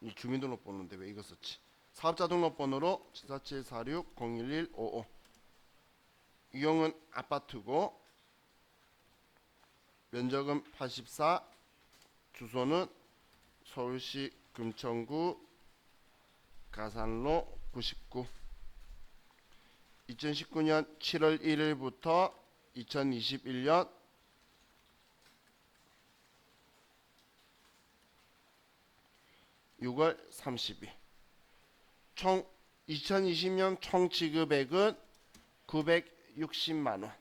이 주민등록번호인데 왜 이거 썼지? 사업자 등록번호로 74746011155. 유형은 아파트고, 면적은 84, 주소는 서울시 금천구 가산로 99. 2019년 7월 1일부터 2021년 6월 30일. 총 2020년 총 지급액은 960만 원.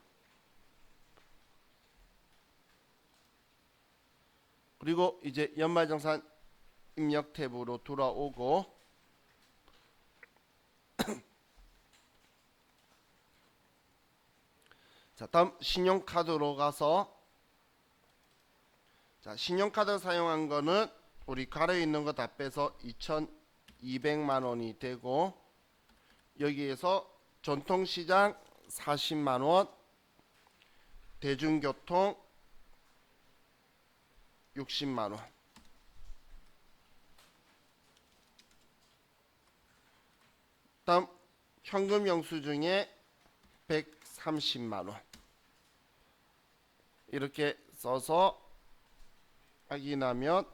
그리고 이제 연말정산 입력 탭으로 돌아오고 자, 다음 신용카드로 가서 자, 신용카드 사용한 거는 우리 가로에 있는 거 다 빼서 2,200만 원이 되고 여기에서 전통시장 40만 원, 대중교통 60만 원. 다음 현금 영수증에 130만 원. 이렇게 써서 확인하면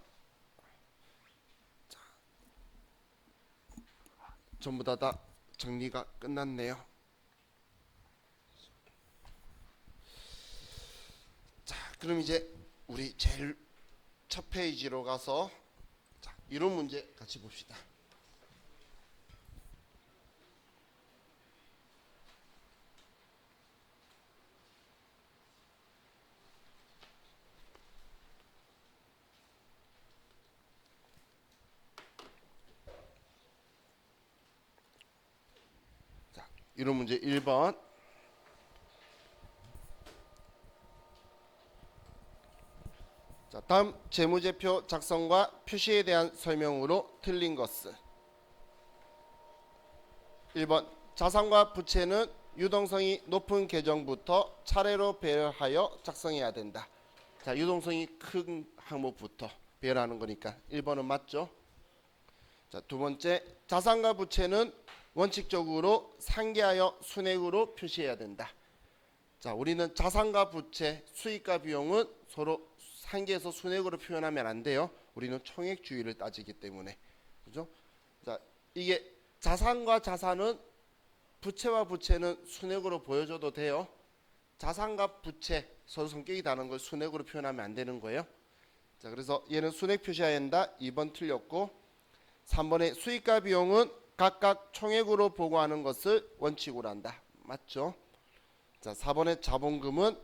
자, 전부 다 정리가 끝났네요. 자, 그럼 이제 우리 제일 첫 페이지로 가서 자, 이론 문제 같이 봅시다. 자, 이론 문제 1번. 자, 다음 재무제표 작성과 표시에 대한 설명으로 틀린 것은 1번 자산과 부채는 유동성이 높은 계정부터 차례로 배열하여 작성해야 된다. 자, 유동성이 큰 항목부터 배열하는 거니까 1번은 맞죠? 자, 두 번째 자산과 부채는 원칙적으로 상계하여 순액으로 표시해야 된다. 자, 우리는 자산과 부채, 수익과 비용은 서로 상계해서 순액으로 표현하면 안 돼요. 우리는 총액주의를 따지기 때문에. 그죠? 자, 이게 자산과 자산은 부채와 부채는 순액으로 보여줘도 돼요. 자산과 부채 서로 성격이 다른 걸 순액으로 표현하면 안 되는 거예요. 자, 그래서 얘는 순액 표시해야 한다. 2번 틀렸고 3번에 수익과 비용은 각각 총액으로 보고하는 것을 원칙으로 한다. 맞죠? 자, 4번에 자본금은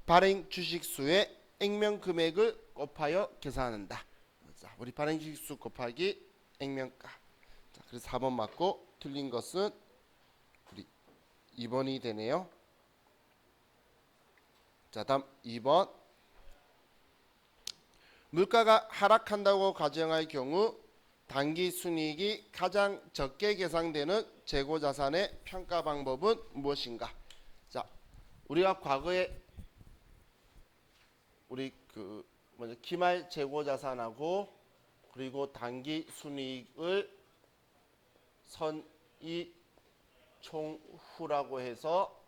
발행 주식수의 액면 금액을 곱하여 계산한다. 자, 우리 발행 주식수 곱하기 액면가. 자, 그래서 4번 맞고 틀린 것은 우리 2번이 되네요. 자, 다음 2번. 물가가 하락한다고 가정할 경우 단기 순이익이 가장 적게 계산되는 재고자산의 평가 방법은 무엇인가? 자, 우리가 과거에 우리 먼저 기말 재고자산하고 그리고 단기 순이익을 선이총후라고 해서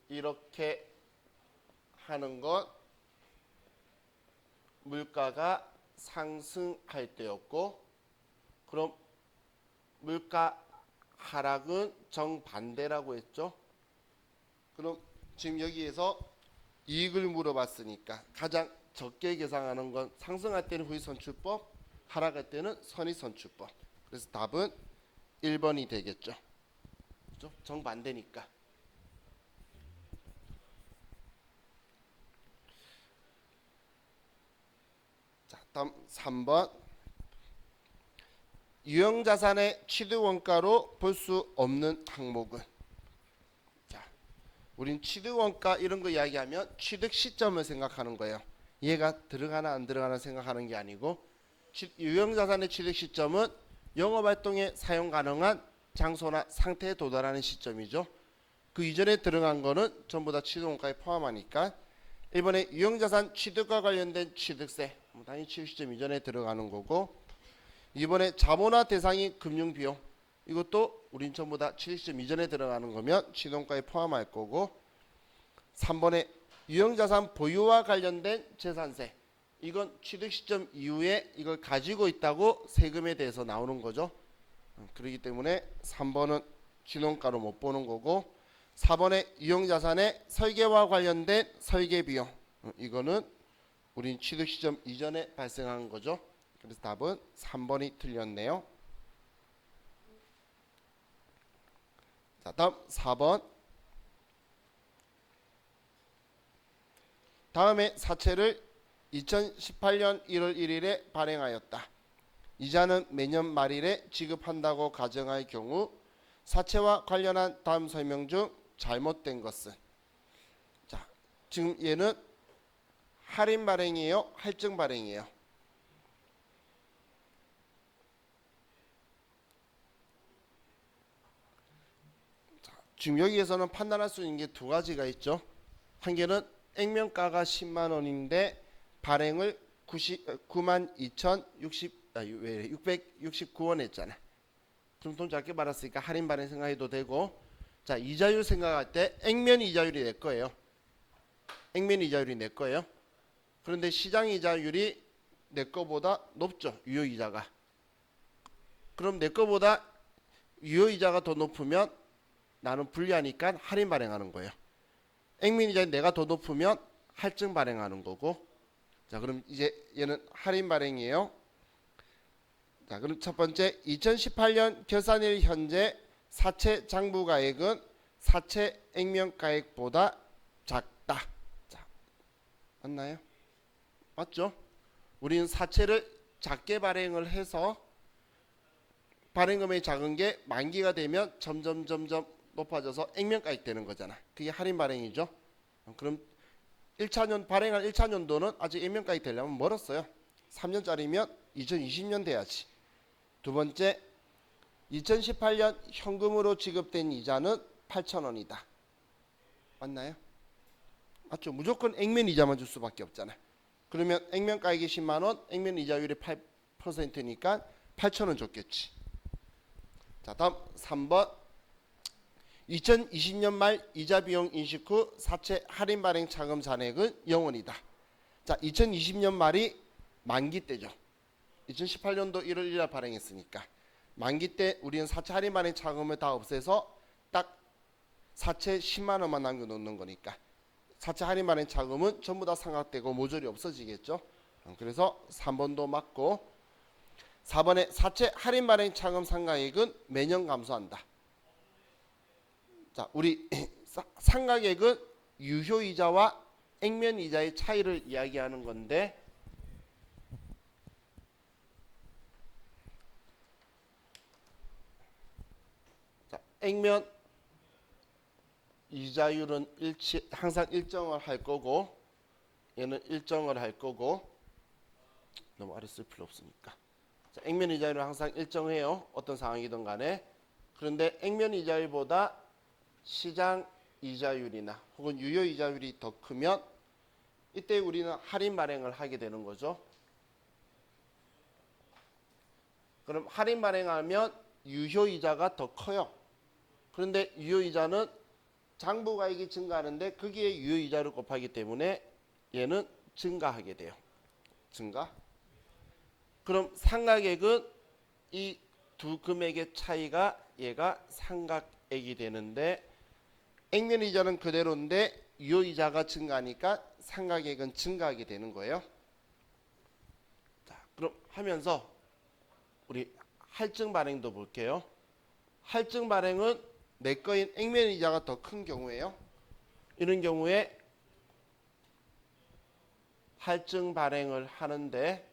이렇게 하는 건 물가가 상승할 때였고, 그럼 물가 하락은 정반대라고 했죠. 그럼 지금 여기에서 이익을 물어봤으니까 가장 적게 계산하는 건 상승할 때는 후익선출법, 하락할 때는 선익선출법. 그래서 답은 1번이 되겠죠. 그렇죠? 정반대니까. 자, 다음 3번. 유형자산의 취득원가로 볼 수 없는 항목은? 자, 우린 취득원가 이런 거 이야기하면 취득 시점을 생각하는 거예요. 얘가 들어가나 안 들어가나 생각하는 게 아니고, 유형자산의 취득 시점은 영업활동에 사용 가능한 장소나 상태에 도달하는 시점이죠. 그 이전에 들어간 거는 전부 다 취득원가에 포함하니까 1번에 유형자산 취득과 관련된 취득세, 당연히 취득 시점 이전에 들어가는 거고, 2번에 자본화 대상이 금융비용, 이것도 우린 전부 다 취득 시점 이전에 들어가는 거면 취득원가에 포함할 거고, 3번에 유형자산 보유와 관련된 재산세, 이건 취득 시점 이후에 이걸 가지고 있다고 세금에 대해서 나오는 거죠. 그렇기 때문에 3번은 취득원가로 못 보는 거고, 4번에 유형자산의 설계와 관련된 설계비용, 이거는 우린 취득 시점 이전에 발생한 거죠. 그래서 답은 3번이 틀렸네요. 자, 다음 4번. 다음에 사채를 2018년 1월 1일에 발행하였다. 이자는 매년 말일에 지급한다고 가정할 경우 사채와 관련한 다음 설명 중 잘못된 것은. 자, 지금 얘는 할인 발행이에요, 할증 발행이에요? 지금 여기에서는 판단할 수 있는 게 두 가지가 있죠. 한 개는 액면가가 10만 원인데 발행을 669원 했잖아. 그럼 돈 작게 받았으니까 할인 발행 생각해도 되고, 자, 이자율 생각할 때 액면 이자율이 내 거예요. 액면 이자율이 내 거예요. 그런데 시장 이자율이 내 거보다 높죠, 유효 이자가. 그럼 내 거보다 유효 이자가 더 높으면 나는 불리하니까 할인 발행하는 거예요. 액면 이자 내가 더 높으면 할증 발행하는 거고. 자, 그럼 이제 얘는 할인 발행이에요. 자, 그럼 첫 번째 2018년 결산일 현재 사채 장부가액은 사채 액면가액보다 작다. 자, 맞나요? 맞죠? 우리는 사채를 작게 발행을 해서 발행금액이 작은 게 만기가 되면 점점 높아져서 액면가액 되는 거잖아. 그게 할인 발행이죠. 그럼 1차년 발행한 1차년도는 아직 액면가액 되려면 멀었어요. 3년짜리면 2020년 돼야지. 두 번째, 2018년 현금으로 지급된 이자는 8,000원이다. 맞나요? 맞죠? 무조건 액면 이자만 줄 수밖에 없잖아. 그러면 액면가액이 10만 원, 액면 이자율이 8%니까 8,000원 줬겠지. 자, 다음 3번. 2020년 말 이자 비용 인식 후 사채 할인 발행 차금 잔액은 0원이다. 자, 2020년 말이 만기 때죠. 2018년도 1월 1일 발행했으니까 만기 때 우리는 사채 할인 발행 차금을 다 없애서 딱 사채 10만 원만 남겨놓는 거니까 사채 할인 발행 차금은 전부 다 상각되고 모조리 없어지겠죠. 그래서 3번도 맞고, 4번에 사채 할인 발행 차금 상각액은 매년 감소한다. 자, 우리 상각액은 유효이자와 액면이자의 차이를 이야기하는 건데, 자, 액면 이자율은 항상 일정을 할 거고, 얘는 일정을 할 거고, 너무 아래 쓸 필요 없으니까. 자, 액면 이자율은 항상 일정해요, 어떤 상황이든 간에. 그런데 액면 이자율보다 시장 이자율이나 혹은 유효 이자율이 더 크면 이때 우리는 할인 발행을 하게 되는 거죠. 그럼 할인 발행하면 유효 이자가 더 커요. 그런데 유효 이자는 장부가액이 증가하는데 거기에 유효 이자를 곱하기 때문에 얘는 증가하게 돼요. 증가. 그럼 상각액은 이 두 금액의 차이가 얘가 상각액이 되는데, 액면 이자는 그대로인데 유효 이자가 증가하니까 상각액은 증가하게 되는 거예요. 자, 그럼 하면서 우리 할증 발행도 볼게요. 할증 발행은 내 거인 액면 이자가 더 큰 경우에요. 이런 경우에 할증 발행을 하는데,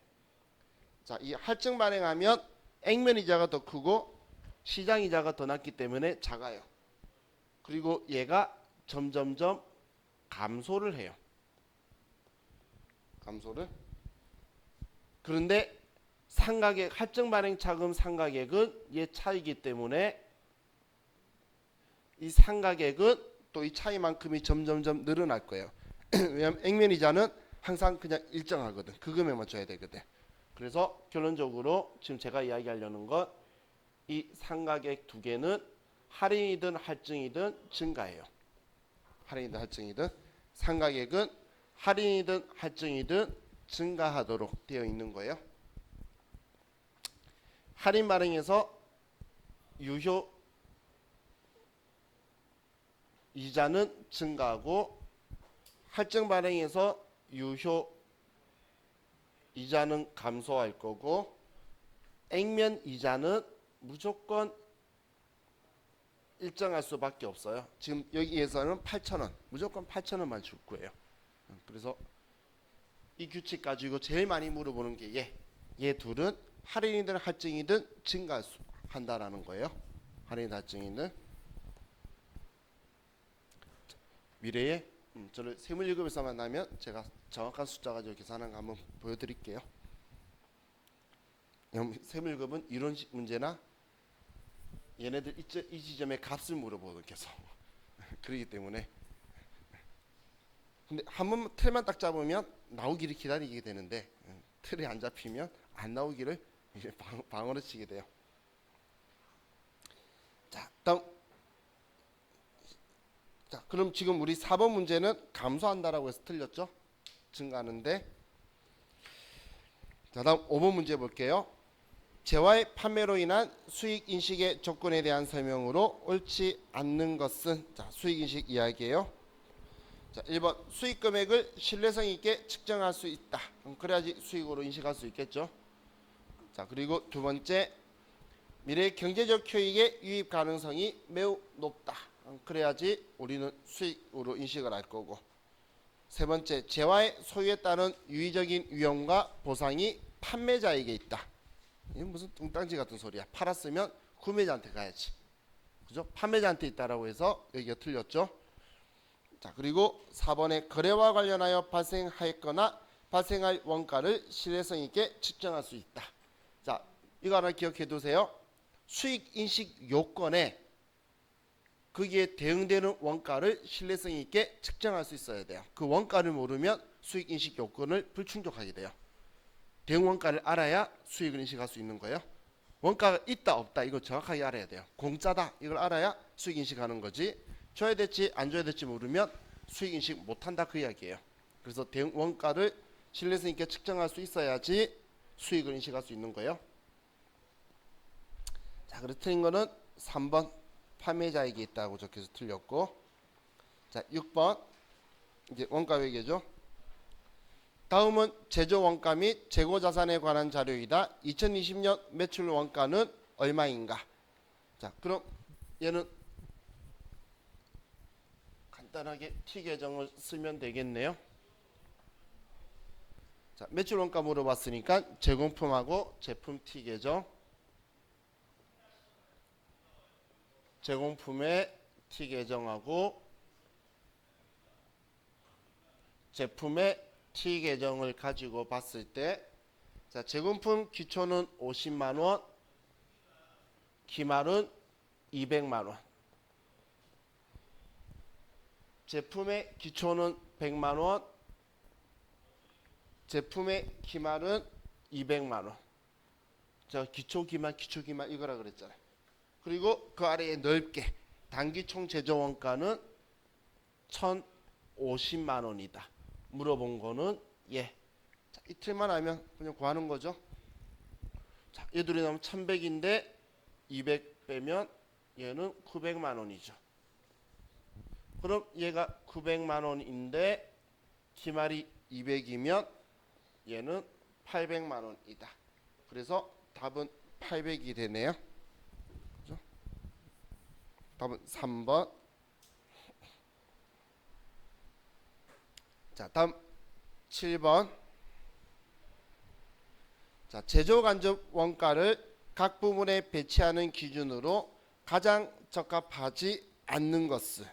자, 이 할증 발행하면 액면 이자가 더 크고 시장 이자가 더 낮기 때문에 작아요. 그리고 얘가 점점점 감소를 해요. 감소를. 그런데 상각액, 할증 발행 차금 상각액은 얘 차이기 때문에 이 상각액은 또 이 차이만큼이 점점점 늘어날 거예요. 왜냐하면 액면 이자는 항상 그냥 일정하거든. 그 금액만 줘야 되거든. 그래서 결론적으로 지금 제가 이야기하려는 건 이 상각액 두 개는 할인이든 할증이든 증가해요. 할인이든 할증이든 상각액은 할인이든 할증이든 증가하도록 되어 있는 거예요. 할인 발행에서 유효 이자는 증가하고, 할증 발행에서 유효 이자는 감소할 거고, 액면 이자는 무조건 일정할 수밖에 없어요. 지금 여기에서는 8,000원, 무조건 8,000원만 줄 거예요. 그래서 이 규칙 가지고 제일 많이 물어보는 게 얘 둘은 할인이든 할증이든 증가한다라는 거예요. 할인 할증이든 미래에 저를 세물일급에서 만나면 제가 정확한 숫자 가지고 계산한 거 한번 보여드릴게요. 세물일급은 이론 문제나 얘네들 이 지점의 값을 물어보는 계속 그렇기 때문에 근데 한 번 틀만 딱 잡으면 나오기를 기다리게 되는데 틀이 안 잡히면 안 나오기를 이제 방어를 치게 돼요. 자, 다음. 자, 그럼 지금 우리 4번 문제는 감소한다라고 해서 틀렸죠? 증가하는데. 자, 다음 5번 문제 볼게요. 재화의 판매로 인한 수익 인식의 조건에 대한 설명으로 옳지 않는 것은 자, 수익 인식 이야기예요. 자, 1번 수익 금액을 신뢰성 있게 측정할 수 있다. 그래야지 수익으로 인식할 수 있겠죠. 자, 그리고 두 번째 미래 경제적 효익의 유입 가능성이 매우 높다. 그래야지 우리는 수익으로 인식을 할 거고. 세 번째 재화의 소유에 따른 유의적인 위험과 보상이 판매자에게 있다. 이건 무슨 뚱딴지 같은 소리야. 팔았으면 구매자한테 가야지. 그죠? 판매자한테 있다라고 해서 여기가 틀렸죠. 자, 그리고 4번에 거래와 관련하여 발생하였거나 발생할 원가를 신뢰성 있게 측정할 수 있다. 자, 이거 하나 기억해 두세요. 수익 인식 요건에 거기에 대응되는 원가를 신뢰성 있게 측정할 수 있어야 돼요. 그 원가를 모르면 수익 인식 요건을 불충족하게 돼요. 대응 원가를 알아야 수익을 인식할 수 있는 거예요. 원가가 있다 없다 이거 정확하게 알아야 돼요. 공짜다 이걸 알아야 수익 인식하는 거지. 줘야 될지 안 줘야 될지 모르면 수익 인식 못한다 그 이야기예요. 그래서 대응 원가를 신뢰성 있게 측정할 수 있어야지 수익을 인식할 수 있는 거예요. 자, 그래서 틀린 거는 3번 판매자에게 있다고 적혀서 틀렸고. 자, 6번 이제 원가 회계죠. 다음은 제조 원가 및 재고 자산에 관한 자료이다. 2020년 매출 원가는 얼마인가? 자, 그럼 얘는 간단하게 T 계정을 쓰면 되겠네요. 자, 매출 원가 물어봤으니까 제공품하고 제품 T 계정, 제공품의 T 계정하고 제품의 T 계정을 가지고 봤을 때, 자, 제공품 기초는 50만 원, 기말은 200만 원. 제품의 기초는 100만 원, 제품의 기말은 200만 원. 자, 기초 기말 이거라 그랬잖아요. 그리고 그 아래에 넓게 단기 총 제조 원가는 1,050만 원이다. 물어본 거는 예. 자, 이틀만 하면 그냥 구하는 거죠. 자, 얘들이 나오면 1,100인데 200 빼면 얘는 900만 원이죠. 그럼 얘가 900만 원인데 기말이 200이면 얘는 800만 원이다. 그래서 답은 800이 되네요. 그죠? 답은 3번. 자, 다음 7번. 자, 제조 간접 원가를 각 부문에 배치하는 기준으로 가장 적합하지 않는 것은.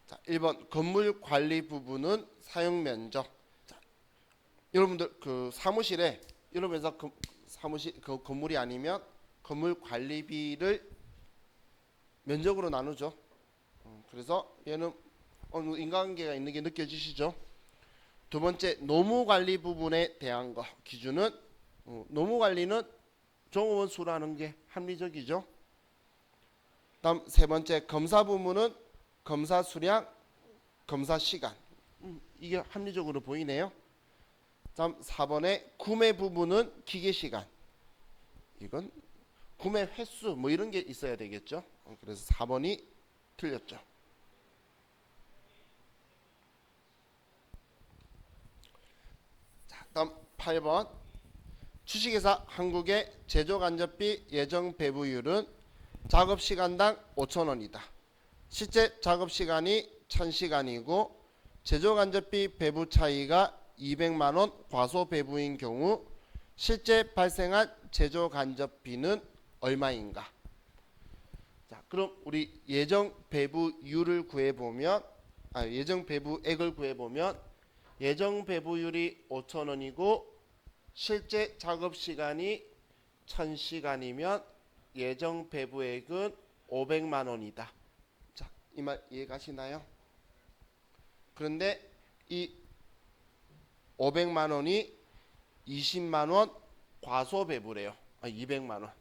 자, 1번 건물 관리 부분은 사용 면적. 자, 여러분들 그 사무실에 이러면서 사무실 그 건물이 아니면 건물 관리비를 면적으로 나누죠. 그래서 얘는 인과관계가 있는 게 느껴지시죠? 두 번째 노무 관리 부분에 대한 거 기준은 노무 관리는 종업원 수라는 게 합리적이죠. 다음 세 번째 검사 부문은 검사 수량, 검사 시간. 이게 합리적으로 보이네요. 다음 4번에 구매 부분은 기계 시간. 이건 구매 횟수 뭐 이런 게 있어야 되겠죠. 그래서 4번이 틀렸죠. 자, 다음 8번. 주식회사 한국의 제조간접비 예정 배부율은 작업시간당 5,000원이다. 실제 작업시간이 1,000시간이고 제조간접비 배부 차이가 200만원 과소 배부인 경우 실제 발생한 제조간접비는 얼마인가? 자, 그럼 우리 예정 배부율을 구해보면 예정 배부액을 구해보면 예정 배부율이 5,000원이고 실제 작업 시간이 1,000시간이면 예정 배부액은 500만원이다. 자, 이 말 이해가시나요? 그런데 이 500만원이 20만원 과소 배부래요. 200만원.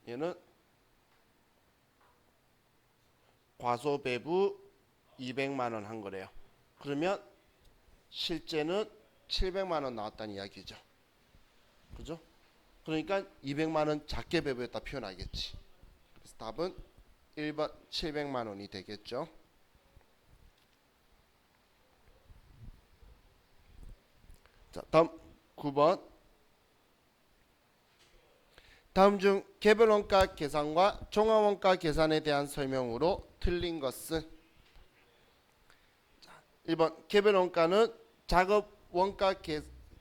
얘는 과소 배부 200만원 한 거래요. 그러면 실제는 700만원 나왔다는 이야기죠. 그죠? 그러니까 200만원 작게 배부했다 표현하겠지. 그래서 답은 1번 700만원이 되겠죠. 자, 다음 9번. 다음 중 개별원가 계산과 종합원가 계산에 대한 설명으로 틀린 것은? 자, 1번 개별원가는 작업 원가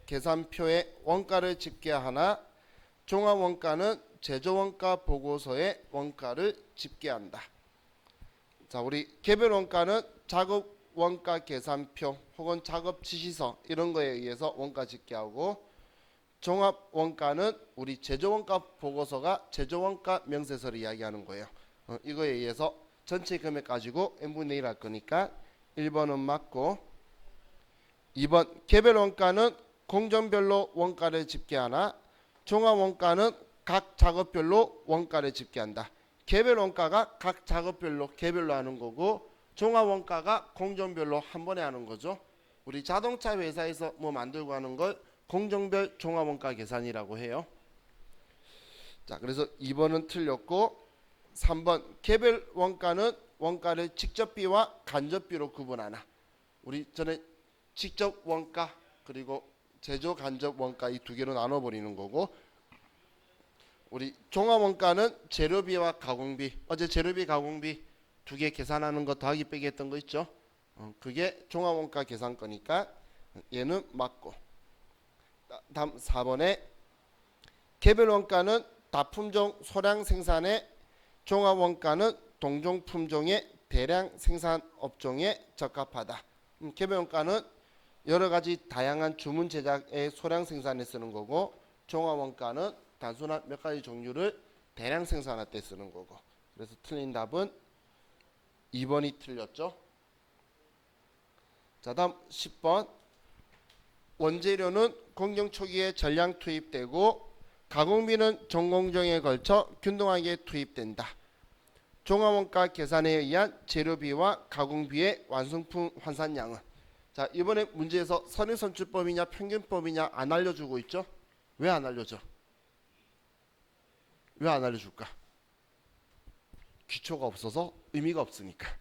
계산표에 원가를 집계하나 종합원가는 제조원가 보고서에 원가를 집계한다. 자, 우리 개별원가는 작업 원가 계산표 혹은 작업 지시서 이런 거에 의해서 원가 집계하고 종합 원가는 우리 제조원가 보고서가 제조원가 명세서를 이야기하는 거예요. 이거에 의해서 전체 금액 가지고 n분의 1 할 거니까 1번은 맞고 2번 개별 원가는 공정별로 원가를 집계하나 종합 원가는 각 작업별로 원가를 집계한다. 개별 원가가 각 작업별로 개별로 하는 거고 종합 원가가 공정별로 한 번에 하는 거죠. 우리 자동차 회사에서 뭐 만들고 하는 걸 공정별 종합원가 계산이라고 해요. 자, 그래서 2번은 틀렸고 3번 개별 원가는 원가를 직접비와 간접비로 구분하나. 우리 전에 직접 원가 그리고 제조 간접 원가 이 두 개로 나눠버리는 거고 우리 종합원가는 재료비와 가공비 어제 재료비 가공비 두 개 계산하는 거 더하기 빼기 했던 거 있죠. 그게 종합원가 계산 거니까 얘는 맞고 다음 4번에 개별원가는 다품종 소량 생산에 종합원가는 동종 품종의 대량 생산 업종에 적합하다. 개별원가는 여러가지 다양한 주문 제작의 소량 생산에 쓰는 거고 종합원가는 단순한 몇 가지 종류를 대량 생산할 때 쓰는 거고 그래서 틀린 답은 2번이 틀렸죠. 자, 다음 10번 원재료는 공정 초기에 전량 투입되고 가공비는 전공정에 걸쳐 균등하게 투입된다. 종합원가 계산에 의한 재료비와 가공비의 완성품 환산량은 자 이번에 문제에서 선의선출법이냐 평균법이냐 안 알려주고 있죠. 왜 안 알려줘? 왜 안 알려줄까? 기초가 없어서 의미가 없으니까.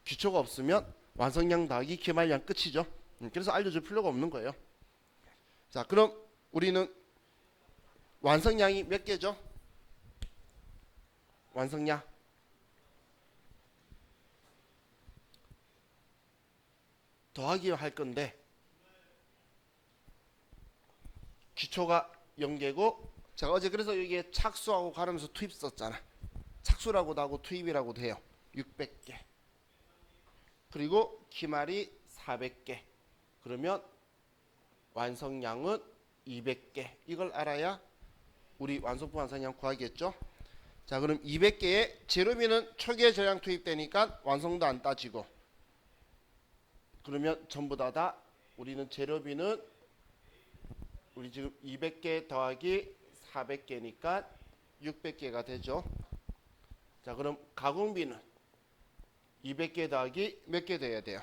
기초가 없으면 완성량 더하기 기말량 끝이죠. 그래서 알려줄 필요가 없는 거예요. 자, 그럼 우리는 완성량이 몇 개죠? 완성량 더하기 할 건데 기초가 0개고 제가 어제 그래서 여기에 착수하고 가르면서 투입 썼잖아. 착수라고도 하고 투입이라고도 해요. 600개 그리고 기말이 400개 그러면 완성량은 200개 이걸 알아야 우리 완성품 완성량 구하겠죠. 자, 그럼 200개에 재료비는 초기에 전량 투입되니까 완성도 안 따지고 그러면 전부 다 우리는 재료비는 우리 지금 200개 더하기 400개니까 600개가 되죠. 자, 그럼 가공비는 200개 더하기 몇 개 돼야 돼요?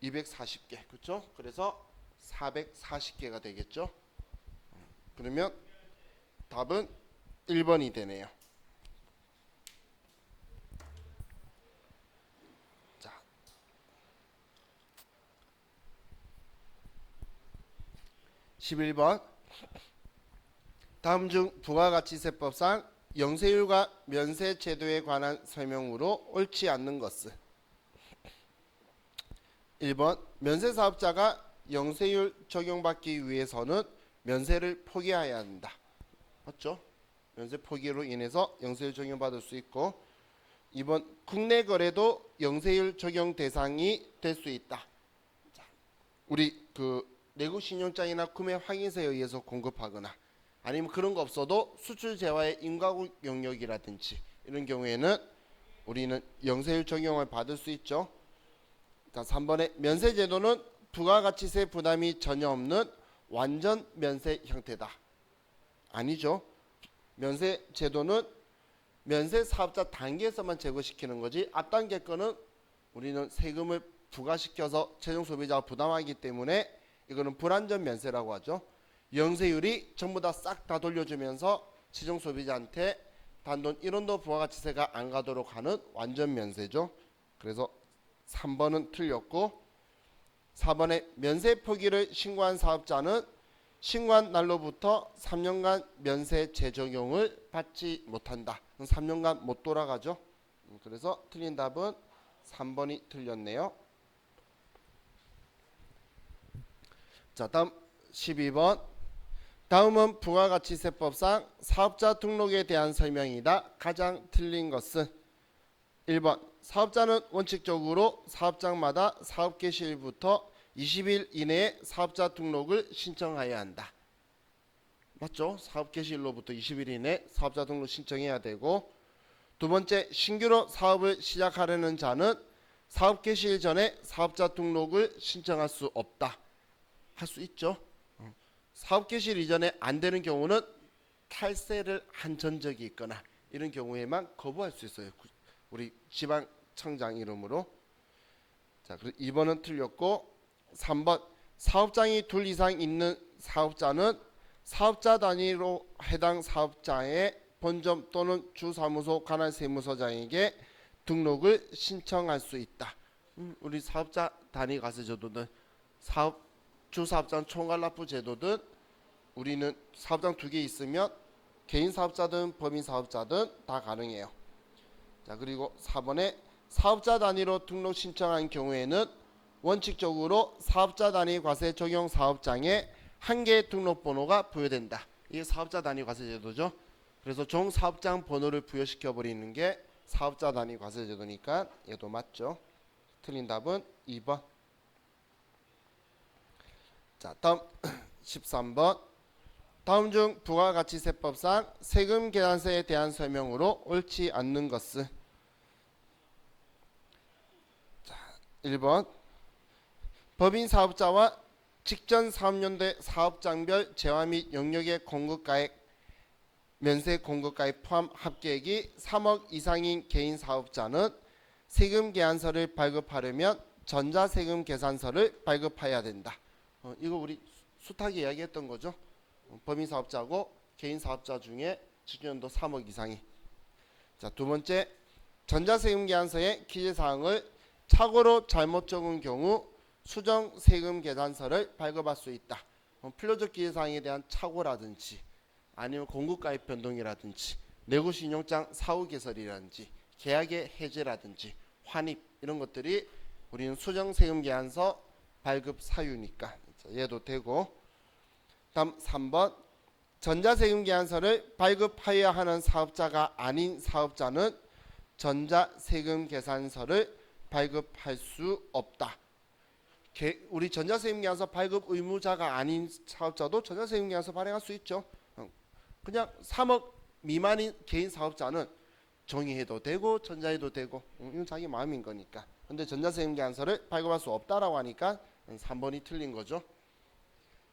240개. 그렇죠? 그래서 440개가 되겠죠. 그러면 답은 1번이 되네요. 자, 11번 다음 중 부가가치세법상 영세율과 면세제도에 관한 설명으로 옳지 않는 것은 1번 면세사업자가 영세율 적용받기 위해서는 면세를 포기해야 한다. 맞죠? 면세 포기로 인해서 영세율 적용받을 수 있고 2번 국내 거래도 영세율 적용 대상이 될 수 있다. 자, 우리 내국 신용장이나 구매 확인서에 의해서 공급하거나 아니면 그런 거 없어도 수출 재화의 인가국 영역이라든지 이런 경우에는 우리는 영세율 적용을 받을 수 있죠. 자, 3번에 면세 제도는 부가가치세 부담이 전혀 없는 완전 면세 형태다. 아니죠. 면세 제도는 면세 사업자 단계에서만 제거시키는 거지 앞 단계 거는 우리는 세금을 부과시켜서 최종 소비자가 부담하기 때문에 이거는 불완전 면세라고 하죠. 영세율이 전부 다 싹 다 돌려주면서 최종 소비자한테 단돈 1원도 부가가치세가 안 가도록 하는 완전 면세죠. 그래서 3번은 틀렸고 4번에 면세 포기를 신고한 사업자는 신고한 날로부터 3년간 면세 재적용을 받지 못한다. 3년간 못 돌아가죠. 그래서 틀린 답은 3번이 틀렸네요. 자, 다음 12번. 다음은 부가가치세법상 사업자 등록에 대한 설명이다. 가장 틀린 것은 1번 사업자는 원칙적으로 사업장마다 사업 개시일부터 20일 이내에 사업자 등록을 신청해야 한다. 맞죠? 사업 개시일로부터 20일 이내 사업자 등록 신청해야 되고 두 번째 신규로 사업을 시작하려는 자는 사업 개시일 전에 사업자 등록을 신청할 수 없다. 할 수 있죠. 사업 개시일 이전에 안 되는 경우는 탈세를 한 전적이 있거나 이런 경우에만 거부할 수 있어요. 우리 지방청장 이름으로. 자, 그리고 2번은 틀렸고 3번 사업장이 둘 이상 있는 사업자는 사업자 단위로 해당 사업자의 본점 또는 주사무소 관할 세무서장에게 등록을 신청할 수 있다. 우리 사업자 단위 과세제도는 주사업장 총괄납부 제도든 우리는 사업장 2개 있으면 개인 사업자든 법인 사업자든 다 가능해요. 자, 그리고 4번에 사업자 단위로 등록 신청한 경우에는 원칙적으로 사업자 단위 과세 적용 사업장에 한 개의 등록번호가 부여된다. 이게 사업자 단위 과세 제도죠. 그래서 종 사업장 번호를 부여시켜 버리는 게 사업자 단위 과세 제도니까 얘도 맞죠. 틀린 답은 2번. 자, 다음 13번. 다음 중 부가가치세법상 세금 계산서에 대한 설명으로 옳지 않는 것은 1번 법인 사업자와 직전 사업연도의 사업장별 재화 및 영역의 공급가액 면세 공급가액 포함 합계액이 3억 이상인 개인 사업자는 세금 계산서를 발급하려면 전자세금 계산서를 발급해야 된다. 이거 우리 숱하게 이야기했던 거죠. 법인 사업자고 개인 사업자 중에 직전연도 3억 이상이. 자, 두 번째 전자세금 계산서의 기재사항을 착오로 잘못 적은 경우 수정 세금 계산서를 발급할 수 있다. 필요적 기재사항에 대한 착오라든지 아니면 공급가입 변동이라든지 내구신용장 사후 개설이라든지 계약의 해제라든지 환입 이런 것들이 우리는 수정 세금 계산서 발급 사유니까 얘도 되고. 다음 3번 전자세금 계산서를 발급하여야 하는 사업자가 아닌 사업자는 전자세금 계산서를 발급할 수 없다. 우리 전자세금 계산서 발급 의무자가 아닌 사업자도 전자세금 계산서 발행할 수 있죠. 그냥 3억 미만인 개인 사업자는 종이해도 되고 전자해도 되고 이건 자기 마음인 거니까. 근데 전자세금 계산서를 발급할 수 없다라고 하니까 3번이 틀린 거죠.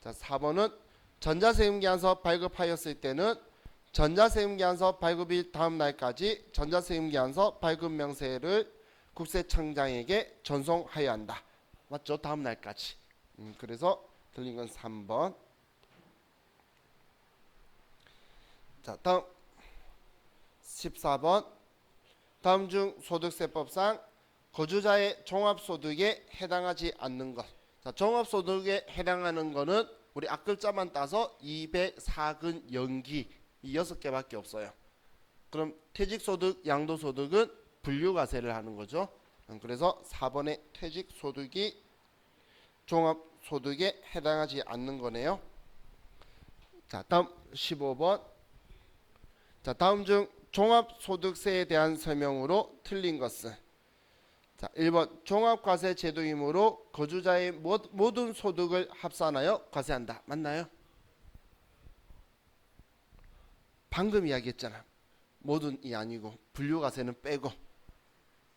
자, 4번은 전자세금 계산서 발급하였을 때는 전자세금 계산서 발급일 다음 날까지 전자세금 계산서 발급 명세를 국세청장에게 전송해야 한다. 맞죠? 다음 날까지. 그래서 틀린 건 3번. 자, 다음 14번. 다음 중 소득세법상 거주자의 종합소득에 해당하지 않는 것. 자, 종합소득에 해당하는 거는 우리 앞글자만 따서 204근 연기 이 6개밖에 없어요. 그럼 퇴직소득, 양도소득은 분류과세를 하는 거죠. 그래서 4번의 퇴직소득이 종합소득에 해당하지 않는 거네요. 자, 다음 15번. 자, 다음 중 종합소득세에 대한 설명으로 틀린 것은? 자, 1번 종합과세 제도이므로 거주자의 모든 소득을 합산하여 과세한다. 맞나요? 방금 이야기했잖아. 모든이 아니고 분류과세는 빼고,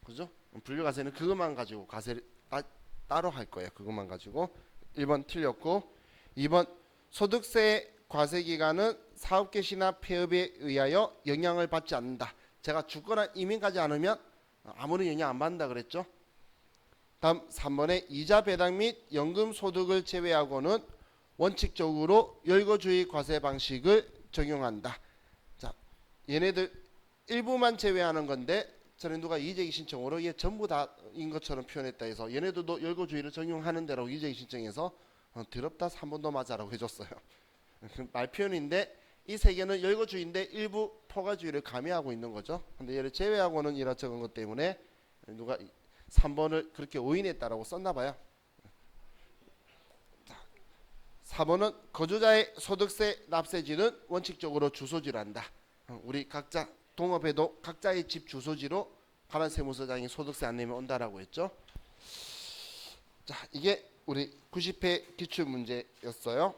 그죠? 분류과세는 그것만 가지고 과세를 따로 할 거예요. 그것만 가지고. 1번 틀렸고, 2번 소득세 과세 기간은 사업 개시나 폐업에 의하여 영향을 받지 않는다. 제가 죽거나 이민 가지 않으면 아무런 영향 안 받는다 그랬죠. 다음 3번에 이자 배당 및 연금 소득을 제외하고는 원칙적으로 열거주의 과세 방식을 적용한다. 자, 얘네들 일부만 제외하는 건데 전에 누가 이의제기 신청으로 얘 전부 다인 것처럼 표현했다 해서 얘네들도 열거주의를 적용하는 데라고 이의제기 신청해서 더럽다 3번도 맞아라고 해줬어요. 말 표현인데 이 세 개는 열거주의인데 일부 포괄주의를 가미하고 있는 거죠. 근데 얘를 제외하고는 이러저런 것 때문에 누가 3번을 그렇게 오인했다라고 썼나 봐요. 4번은 거주자의 소득세 납세지는 원칙적으로 주소지로 한다. 우리 각자 동업해도 각자의 집 주소지로 관할 세무서장이 소득세 안 내면 온다라고 했죠. 자, 이게 우리 90회 기출 문제였어요.